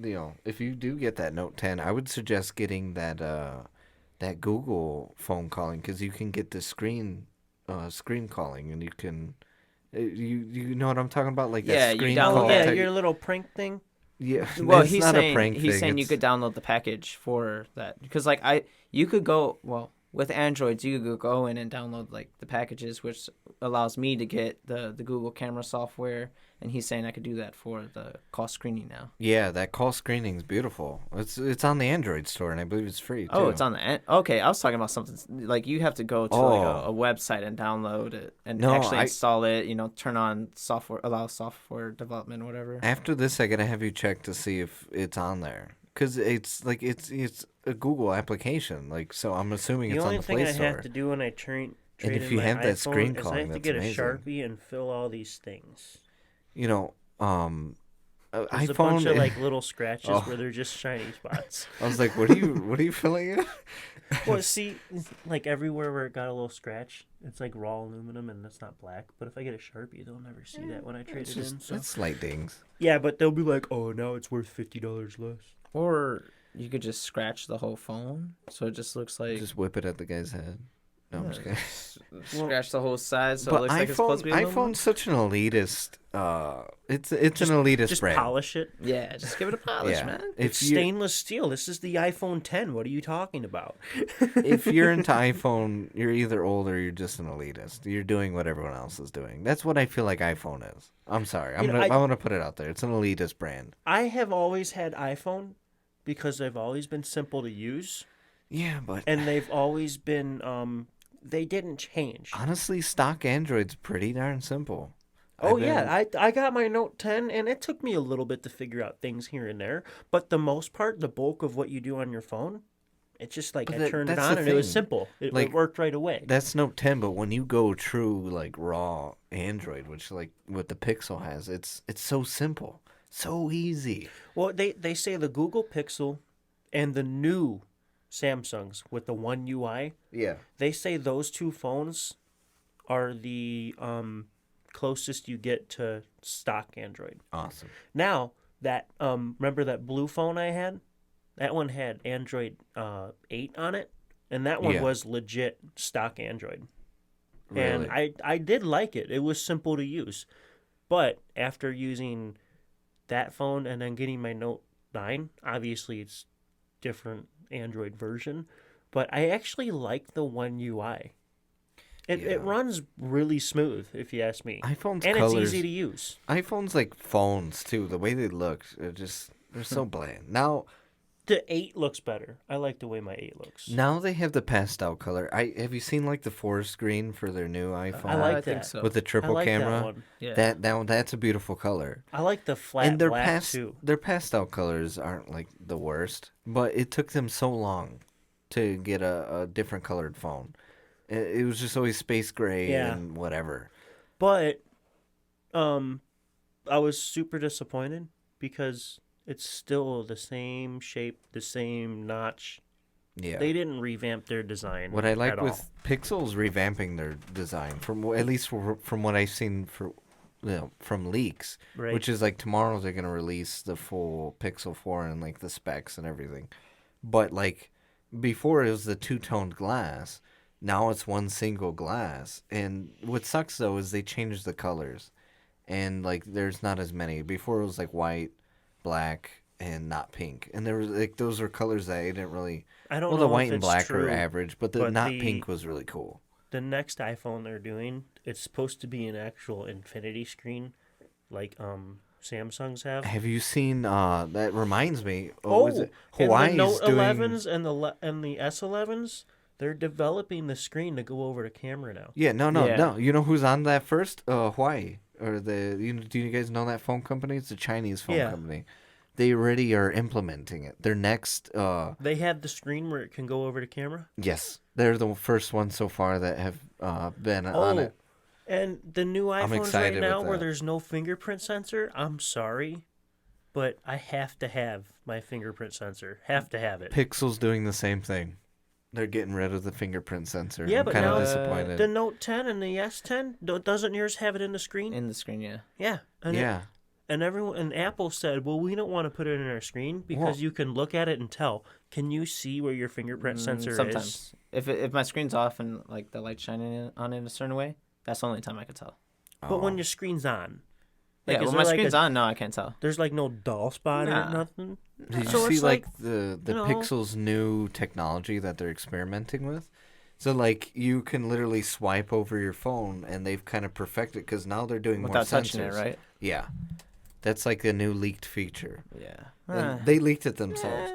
if you do get that Note 10, I would suggest getting that Google phone calling because you can get the screen calling and you can you know what I'm talking about, like Yeah, that you screen download call. that. Yeah, type- your little prank thing. yeah. Well, it's he's not saying a prank he's thing. saying you it's- could download the package for that because like you could go with Androids you could go in and download like the packages which allows me to get the Google camera software and he's saying I could do that for the call screening now. Yeah, that call screening is beautiful. It's on the Android store and I believe it's free too. Oh, it's on the okay. I was talking about something like you have to go to like Oh. a website and download it and No, actually I- install it. Turn on software, allow software development, or whatever. After this, I gotta have you check to see if it's on there, cause it's like it's a Google application, like so. I'm assuming The it's on only the thing Play I Store. have to do when I trade if in you my have that iPhone screen is calling, I have to that's get amazing. a Sharpie and fill all these things. You know, There's iPhone. a bunch of like little scratches Oh. where they're just shiny spots. I was like, what are you filling in? Well, see, like everywhere where it got a little scratch, it's like raw aluminum and it's not black. But if I get a Sharpie, they'll never see that when I trade it in. So That's slight dings. yeah, but they'll be like, oh, now it's worth $50 less. Or you could just scratch the whole phone, so it just looks like Just whip it at the guy's head. No, I'm just kidding. scratch the whole side, so it But looks like it's supposed to be aluminum. iPhone's such an elitist. It's an elitist Just brand. polish it. Yeah, just give it a polish, Yeah. man. It's If you stainless steel. This is the iPhone 10. What are you talking about? if you're into iPhone, you're either old or you're just an elitist. You're doing what everyone else is doing. That's what I feel like iPhone is. I'm sorry. You know, I want to put it out there. It's an elitist brand. I have always had iPhone because they've always been simple to use, Yeah, but and they've always been they didn't change. honestly, stock Android's pretty darn simple. Oh I've been- yeah, I got my Note 10, and it took me a little bit to figure out things here and there, but the most part, the bulk of what you do on your phone, it's just like But I turned it that's on the and it was thing. simple. It Like, worked right away. That's Note 10, but when you go true like raw Android, which like what the Pixel has, it's so simple, so easy. Well, they say the Google Pixel and the new Samsungs with the One UI, Yeah. they say those two phones are the closest you get to stock Android. Awesome. Now that remember that blue phone I had? That one had Android 8 on it, and that one Yeah. was legit stock Android. Really? And I did like it. It was simple to use. But after using that phone and then getting my Note 9, obviously it's different Android version, but I actually like the One UI. It Yeah. runs really smooth, if you ask me. iPhone's And colors. it's easy to use. iPhones like phones too. The way they look, they're so bland. Now, The 8 looks better. I like the way my 8 looks. Now they have the pastel color. Have you seen like the forest green for their new iPhone? I like I think that. so. with the I triple like camera. that one. Yeah. That's a beautiful color. I like the flat And their black too. their pastel colors aren't like the worst, but it took them so long to get a different colored phone. It was just always space gray Yeah. and whatever. But I was super disappointed because it's still the same shape, the same notch. Yeah. They didn't revamp their design. What I like at with all. Pixel's revamping their design, at least from what I've seen from leaks, Right. which is like tomorrow they're gonna release the full Pixel 4 and like the specs and everything. But like before it was the two-toned glass, now it's one single glass. And what sucks though is they changed the colors, and like there's not as many. Before it was like white, black, and not pink, and there was like those were colors that I didn't really. I don't Well, know the white if and it's black true, are average, but the but not the- pink was really cool. The next iPhone they're doing, it's supposed to be an actual infinity screen, like Samsung's have. Have you seen? That reminds me. Oh, was it? and Hawaii's the Note doing. 11s and the S11s, they're developing the screen to go over to camera now. Yeah, no. Yeah. You know who's on that first? Hawaii, or do you guys know that phone company? It's a Chinese phone Yeah. company. They already are implementing it. Their next. They have the screen where it can go over to camera. Yes, they're the first ones so far that have been on it. And the new I'm iPhones right excited now with where that. there's no fingerprint sensor, I'm sorry, but I have to have my fingerprint sensor. Have to have it. Pixel's doing the same thing. They're getting rid of the fingerprint sensor. Yeah, I'm but kind now of disappointed. The Note 10 and the S10, doesn't yours have it in the screen? In the screen, yeah. Yeah. And yeah. and everyone and Apple said, "Well, we don't want to put it in our screen because Well- you can look at it and tell. Can you see where your fingerprint sensor is?" Sometimes. If my screen's off and like the light's shining on it in a certain way, that's the only time I could tell. But when your screen's on, Yeah, is when there my like screen's a- on, no, I can't tell. there's like no dull spot or Nah. nothing. Did So you see it's like like, the you know- Pixel's new technology that they're experimenting with? So like you can literally swipe over your phone, and they've kind of perfected because now they're doing Without more touching it, sensors. right? Yeah, that's like a new leaked feature. Yeah. And they leaked it themselves.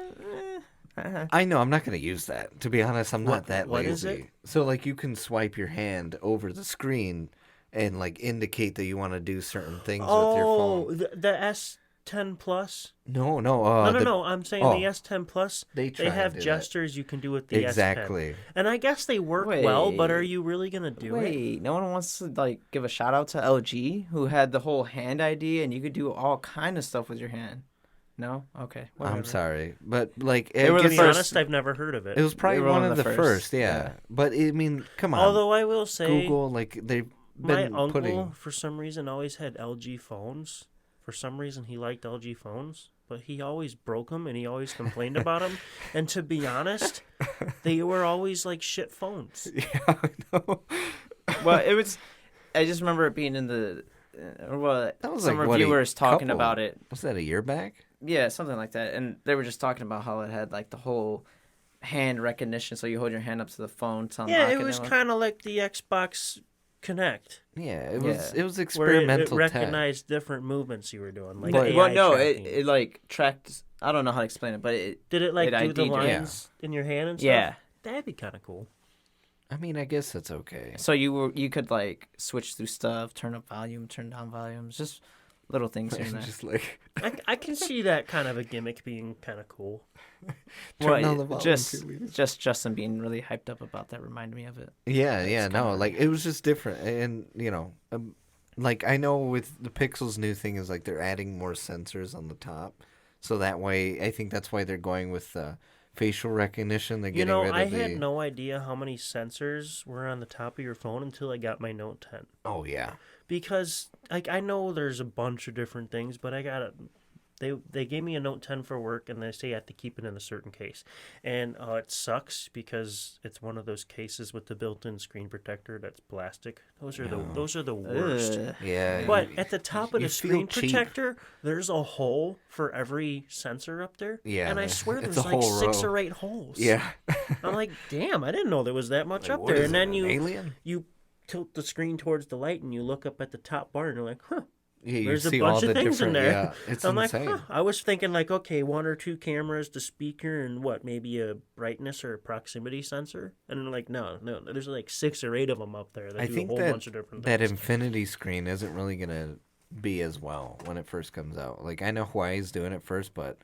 I know. I'm not gonna use that. To be honest, I'm not that what lazy. is it? So like you can swipe your hand over the screen and like indicate that you want to do certain things with your Oh, phone. the S10 Plus. No. No. I'm saying oh. the S10 Plus. They try to have do that. gestures you can do with the Exactly. S10. And I guess they work well, but are Wait. you really gonna do it? Wait, no one wants to like give a shout out to LG who had the whole hand ID and you could do all kind of stuff with your hand. No? Okay. Whatever. I'm sorry, but like They were To the be first- honest, I've never heard of it. it was probably were one of the first. Yeah. yeah. But I mean, come on. Although I will say, Google, like they've my been uncle putting. for some reason always had LG phones. For some reason, he liked LG phones, but he always broke them and he always complained about them. And to be honest, they were always like shit phones. Yeah, I know. Well, it was. I just remember it being in the. Well, That was some like, what, a reviewers talking couple- about it. Was that a year back? Yeah, something like that. And they were just talking about how it had like the whole hand recognition. So you hold your hand up to the phone to unlock Yeah, it. it was and kind of like the Xbox Connect, Yeah, it was. Yeah. It was where it experimental tech. recognized different movements you were doing. Like But- AI well, no, tracking. it like tracked. I don't know how to explain it, but it. Did it like it do the ID'd it. lines in your hand and stuff? Yeah. That'd be kind of cool. I mean, I guess that's okay. So you could like switch through stuff, turn up volume, turn down volumes, just little things here and there. Just like I can see that kind of a gimmick being kind of cool. turn Well, down the volume, please. just Justin being really hyped up about that reminded me of it. yeah, no, kinda- like it was just different, and like I know with the Pixel's new thing is like they're adding more sensors on the top, so that way I think that's why they're going with facial recognition. They're You getting know, rid I of the. had no idea how many sensors were on the top of your phone until I got my Note 10. Oh yeah, Because like I know there's a bunch of different things, but I got they gave me a Note 10 for work, and they say I have to keep it in a certain case, and it sucks because it's one of those cases with the built-in screen protector that's plastic. Those are the worst. Ugh. yeah. But at the top of you the feel screen cheap. protector, there's a hole for every sensor up there. Yeah, and I man. swear It's there's a like whole 6 row. or 8 holes. Yeah. I'm like, damn, I didn't know there was that much Like, up what there. is And it, then an alien? you tilt the screen towards the light and you look up at the top bar and you're like, huh, Yeah, you There's a see all bunch the of things in different. there. Yeah, it's I'm insane. like, I was thinking like, okay, 1 or 2 cameras, the speaker, and what, maybe a brightness or a proximity sensor. And then like, no, there's like 6 or 8 of them up there that I do a think whole bunch of different that things. infinity screen isn't really gonna be as well when it first comes out. Like I know Hawaii's doing it first, but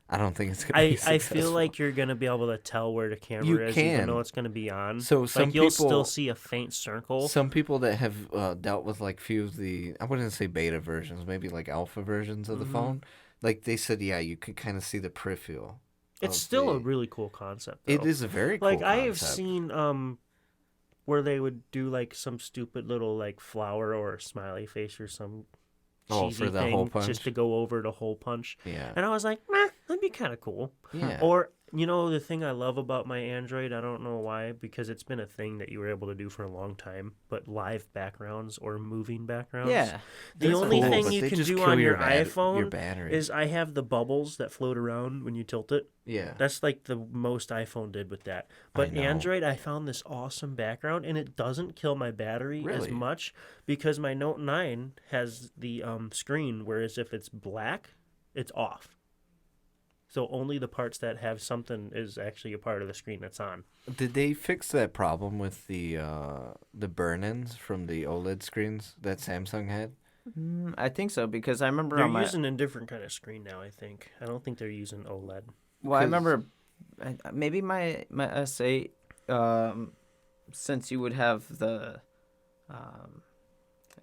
I don't think it's gonna be I successful. feel like you're gonna be able to tell where the camera You is, even can. though it's gonna be on. So some like you'll people- still see a faint circle. some people that have dealt with like few of the, I wouldn't say beta versions, maybe like alpha versions of the phone, like they said, yeah, you could kind of see the peripheral. It's of still a the- really cool concept. Though. It is a very cool like I have concept. seen where they would do like some stupid little like flower or a smiley face or some Oh, cheesy for the thing hole punch? just to go over the hole punch. Yeah. And I was like, meh, that'd be kind of cool. Yeah. Or you know the thing I love about my Android, I don't know why, because it's been a thing that you were able to do for a long time, but live backgrounds or moving backgrounds. Yeah. The That's only cool, thing but you they can just do kill on your your iPhone battery. is I have the bubbles that float around when you tilt it. Yeah. That's like the most iPhone did with that. But know. Android, I found this awesome background, and it doesn't kill my battery as Really? much because my Note 9 has the screen, whereas if it's black, it's off. So only the parts that have something is actually a part of the screen that's on. Did they fix that problem with the burn-ins from the OLED screens that Samsung had? I think so because I remember They're on my using a different kind of screen now, I think. I don't think they're using OLED. well, I 'cause- remember maybe my S8 since you would have the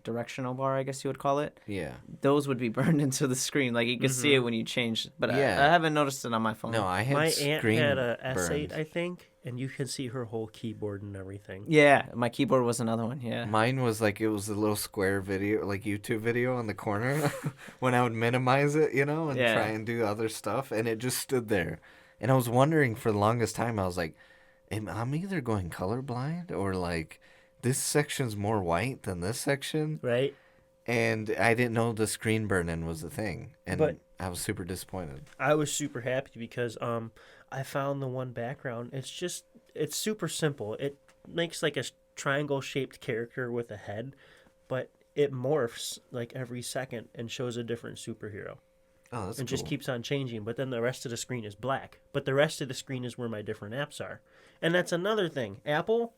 directional bar, I guess you would call it. Yeah. Those would be burned into the screen, like you could see it when you changed. But Yeah. I haven't noticed it on my phone. No, I had My aunt screen had a S8, burns. I think, and you can see her whole keyboard and everything. Yeah, my keyboard was another one. Yeah. Mine was like, it was a little square video, like YouTube video in the corner when I would minimize it, you know, and Yeah. try and do other stuff. And it just stood there. And I was wondering for the longest time, I was like, I'm either going colorblind or like this section's more white than this section. Right? And I didn't know the screen burn-in was a thing. And But- I was super disappointed. I was super happy because I found the one background. It's super simple. It makes like a triangle shaped character with a head, but it morphs like every second and shows a different superhero. Oh, that's and cool. just keeps on changing, but then the rest of the screen is black. But the rest of the screen is where my different apps are. And that's another thing. Apple,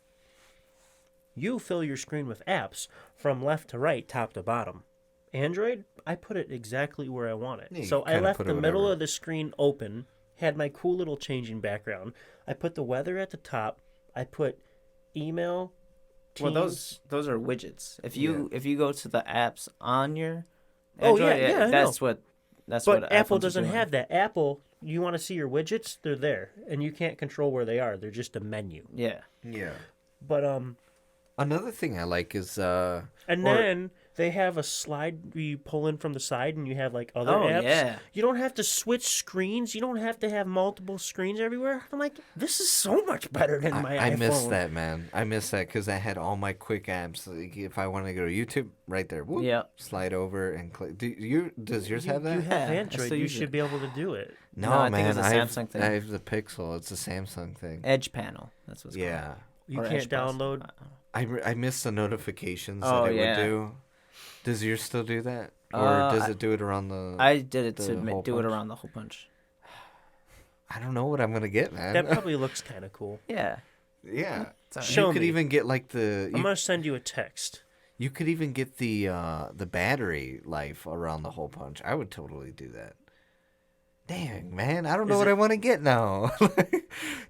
you fill your screen with apps from left to right, top to bottom. Android, I put it exactly where I want it. Yeah, you So I kinda left put the it middle whatever. of the screen open, had my cool little changing background. I put the weather at the top. I put email, Well, Teams. those are widgets. If you go to the apps on your Oh, yeah, Android, yeah, I that's what But what Apple iPhones are doesn't doing. have that. Apple, you want to see your widgets? They're there, and you can't control where they are. They're just a menu. Yeah. Yeah. But Another thing I like is and or- then they have a slide where you pull in from the side, and you have like other Oh, apps. yeah. You don't have to switch screens. You don't have to have multiple screens everywhere. I'm like, this is so much better than my I iPhone. miss that, man. I miss that because I had all my quick apps. Like if I want to go to YouTube, right there. Whoop, Yep. Slide over and click. Does yours have that? You have Yeah, I Android. still You use should it. be able to do it. No, No, I think man. it's a Samsung thing. I have the Pixel. It's a Samsung thing. Edge panel. That's what's Yeah. You Or can't Edge Plus. download. I miss the notifications Oh, that it yeah. would do. Does yours still do that? Or does it do it around the... I did it the to hole do it punch? around the hole punch. I don't know what I'm going to get, man. That probably looks kind of cool. Yeah. yeah. Show you could me. even get like the... I'm gonna send you a text. You could even get the battery life around the hole punch. I would totally do that. Dang, man. I don't know Is what it- I want to get now.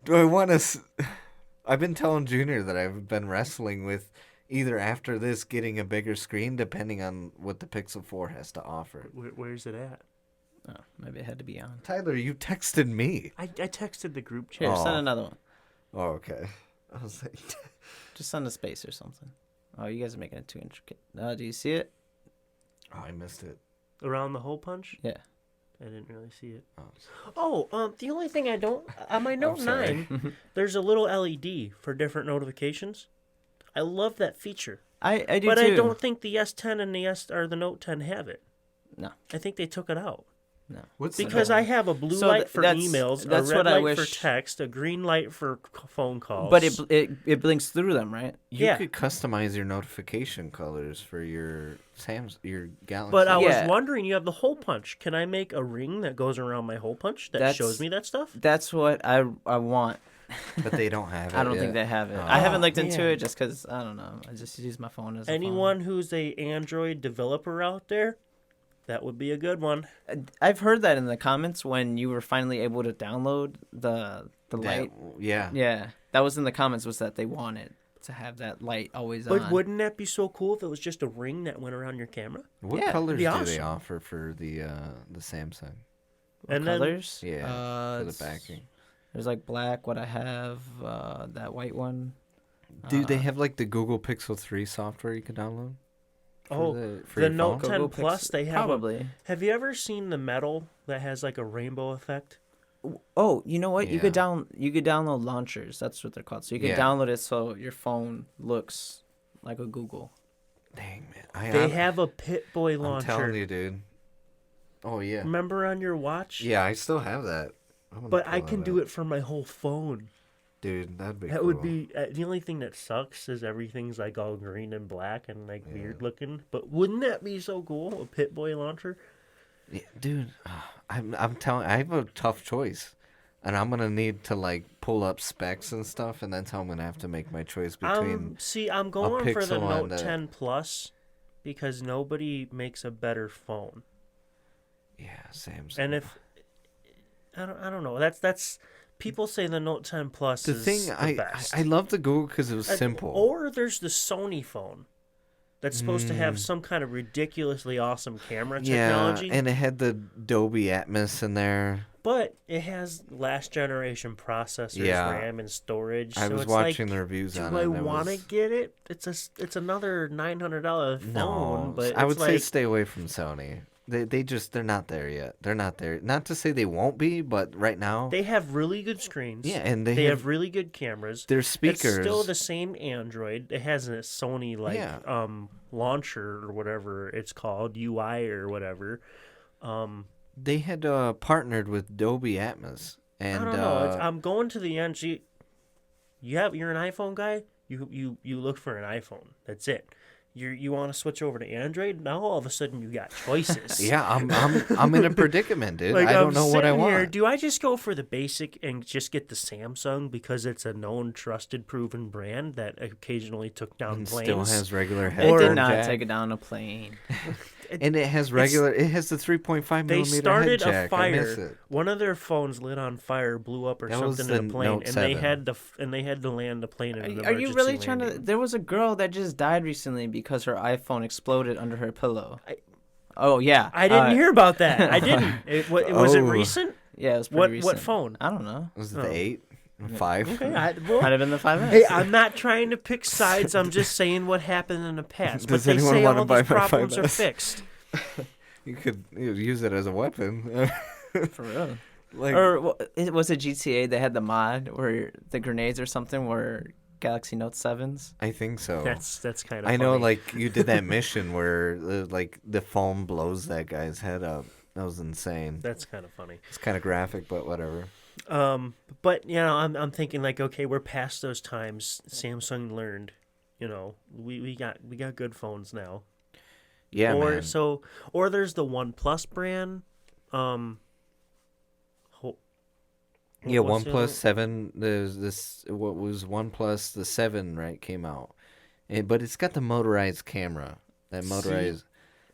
Do I want to... I've been telling Junior that I've been wrestling with either after this getting a bigger screen, depending on what the Pixel 4 has to offer. Where's it at? Oh, maybe it had to be on. Tyler, you texted me. I texted the group chat. Here, Oh. send another one. Oh, okay. I was like... Just send a space or something. Oh, you guys are making it too intricate. Do you see it? Oh, I missed it. Around the hole punch? Yeah. I didn't really see it. Oh. The only thing I don't on my Note sorry. 9, there's a little LED for different notifications. I love that feature, I do but too. I don't think the S10 and the Note 10 have it. No. I think they took it out. What's Because I have a blue So light for that's- emails, that's a red what I light for wish- text, a green light for phone calls. But it blinks through them, right? You Yeah. could customize your notification colors for your Galaxy. But I Yeah. was wondering, you have the hole punch. Can I make a ring that goes around my hole punch that That's- shows me that stuff? That's what I want. But they don't have it. I don't think yet. they have it. Oh. I haven't looked into man. it just because I don't know. I just use my phone as a Anyone who's a Android developer out there, that would be a good one. phone. I've heard that in the comments when you were finally able to download the light. Yeah. Yeah, that was in the comments. Was that they wanted to have that light always But on? wouldn't that be so cool if it was just a ring that went around your camera? What Yeah, colors be do awesome. they offer for the Samsung? What and then- colors? Yeah, for the it's- backing. There's like black. What I have, that white one. Do they have like the Google Pixel 3 software you can download? For the your Note phone? 10 Google Plus, Pixel- they have probably. Have you ever seen the metal that has like a rainbow effect? Oh, you know what? You could Yeah. download launchers. That's what they're called. So you could Yeah. download it so your phone looks like a Google. Dang man, They have a Pip-Boy I'm launcher. telling you, dude. Oh yeah. Remember on your watch? Yeah, I still have that. But I can do it for my whole phone. Dude, that'd be That cool. would be the only thing that sucks is everything's like all green and black and like weird looking. But wouldn't that be so cool? A Pip-Boy launcher? Yeah, dude, I'm telling. I have a tough choice, and I'm gonna need to like pull up specs and stuff, and that's how I'm gonna have to make my choice between. I'm going for the Pixel Note and a- 10 Plus because nobody makes a better phone. Yeah, Samsung. And if I don't know, that's people say the Note 10 Plus the is thing, the best. I love the Google because it was Uh, simple. Or there's the Sony phone that's supposed to have some kind of ridiculously awesome camera technology. Yeah, and it had the Dolby Atmos in there. But it has last generation processors, Yeah. RAM, and storage. I so was it's watching like, the reviews do on it. I and it want to was- get it? It's another $900 phone, No, but I would it's say like, stay away from Sony. They're not there yet. They're not there. Not to say they won't be, but right now, they have really good screens. yeah, and they they have really good cameras. their speakers. It's still the same Android. It has a Sony Yeah. launcher or whatever it's called, UI or whatever. They had partnered with Dolby Atmos, and I don't know. I'm going to the end. You're an iPhone guy. You look for an iPhone. That's it. You want to switch over to Android? Now all of a sudden you got choices. yeah, I'm in a predicament, dude. Like, I don't I'm know what I sitting want. here, do I just go for the basic and just get the Samsung because it's a known, trusted, proven brand that occasionally took down And planes? still has regular It headphone did not jack. take it down a plane. And it has regular. It has the 3.5 They millimeter started head a jack. I miss fire. it. One of their phones lit on fire, blew up or That was something in a the plane, Note and they 7. had to land the plane in an Are you emergency really trying to? landing. There was a girl that just died recently because her iPhone exploded under her pillow. I- Oh yeah, I didn't hear about that. I didn't. Was it Oh. recent? Yeah, it was pretty What recent. phone? I don't know. Was it Oh. the 8? 5? Okay, Might have been the 5S. Hey, I'm not trying to pick sides. I'm just saying what happened in the past. Does But they anyone say wanna all buy these my problems are 5S? fixed. You could use it as a weapon. For real. like, Or was it GTA? They had the mod where the grenades or something were Galaxy Note 7s. I think so. That's kind of. I know, funny. like you did that mission where like the foam blows that guy's head up. That was insane. That's kind of funny. It's kind of graphic, but whatever. But you know, I'm thinking like, okay, we're past those times. Samsung learned. You know, we got good phones now. Yeah, or man. or there's the OnePlus brand. Yeah, what's the other OnePlus 7. There's this. What was OnePlus the 7? Right, came out, but it's got the motorized camera. That See, motorized.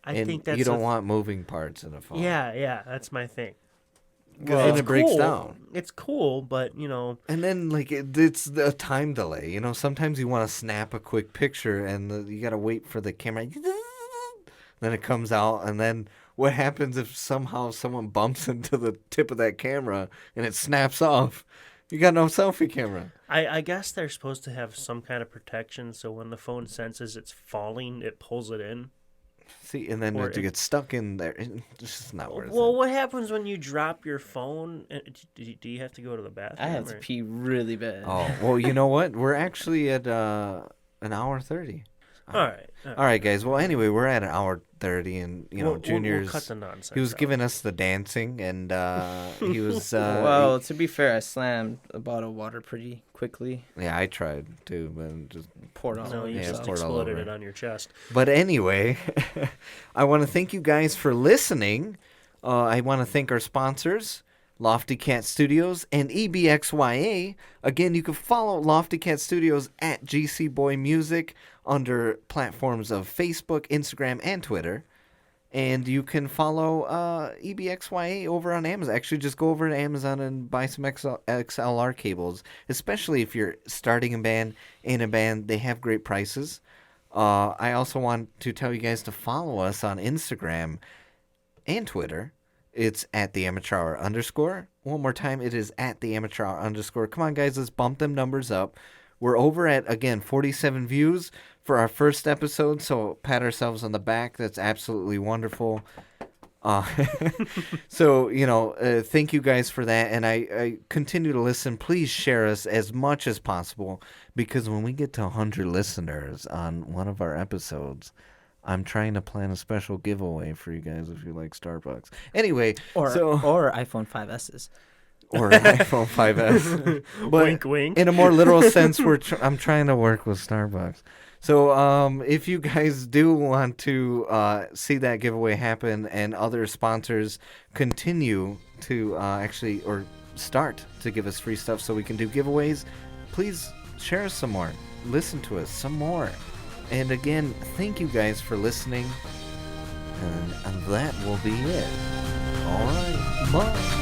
I and think that's you don't a- want moving parts in a phone. Yeah, that's my thing. Then It's it breaks cool. down. It's cool, but you know, And then, like, it's a time delay. You know, sometimes you want to snap a quick picture, and you got to wait for the camera. Then it comes out, and then what happens if somehow someone bumps into the tip of that camera and it snaps off? You got no selfie camera. I guess they're supposed to have some kind of protection, so when the phone senses it's falling, it pulls it in. See, and then Or it gets stuck in there. It's just not worth Well, it. what happens when you drop your phone? Do you have to go to the bathroom? I had to or- pee really bad. Oh, well, you know what? We're actually at an hour 30. All right. All right, guys. Well, anyway, we're at an hour 30, and Junior's. We'll cut the nonsense. He was out. giving us the dancing, and he was. Well, to be fair, I slammed a bottle of water pretty quickly. Yeah, I tried to, but just. Poured all No, over you Yeah, just poured all exploded over. it on your chest. But anyway, I want to thank you guys for listening. I want to thank our sponsors, Lofty Cat Studios and EBXYA. Again, you can follow Lofty Cat Studios at GC Boy Music under platforms of Facebook, Instagram, and Twitter. And you can follow EBXYA over on Amazon. Actually, just go over to Amazon and buy some XLR cables, especially if you're starting a band, in a band. They have great prices. I also want to tell you guys to follow us on Instagram and Twitter. It's at the amateur hour _. One more time, it is at the amateur hour _. Come on, guys, let's bump them numbers up. We're over at, again, 47 views for our first episode, so pat ourselves on the back. That's absolutely wonderful. So, thank you guys for that, and I continue to listen. Please share us as much as possible, because when we get to 100 listeners on one of our episodes, I'm trying to plan a special giveaway for you guys if you like Starbucks. Anyway, Or iPhone 5S's. Or an iPhone 5S. But Wink, wink. in a more literal sense, I'm trying to work with Starbucks. So if you guys do want to see that giveaway happen and other sponsors continue to or start to give us free stuff so we can do giveaways, please share us some more. Listen to us some more. And again, thank you guys for listening. And that will be it. All right. Bye.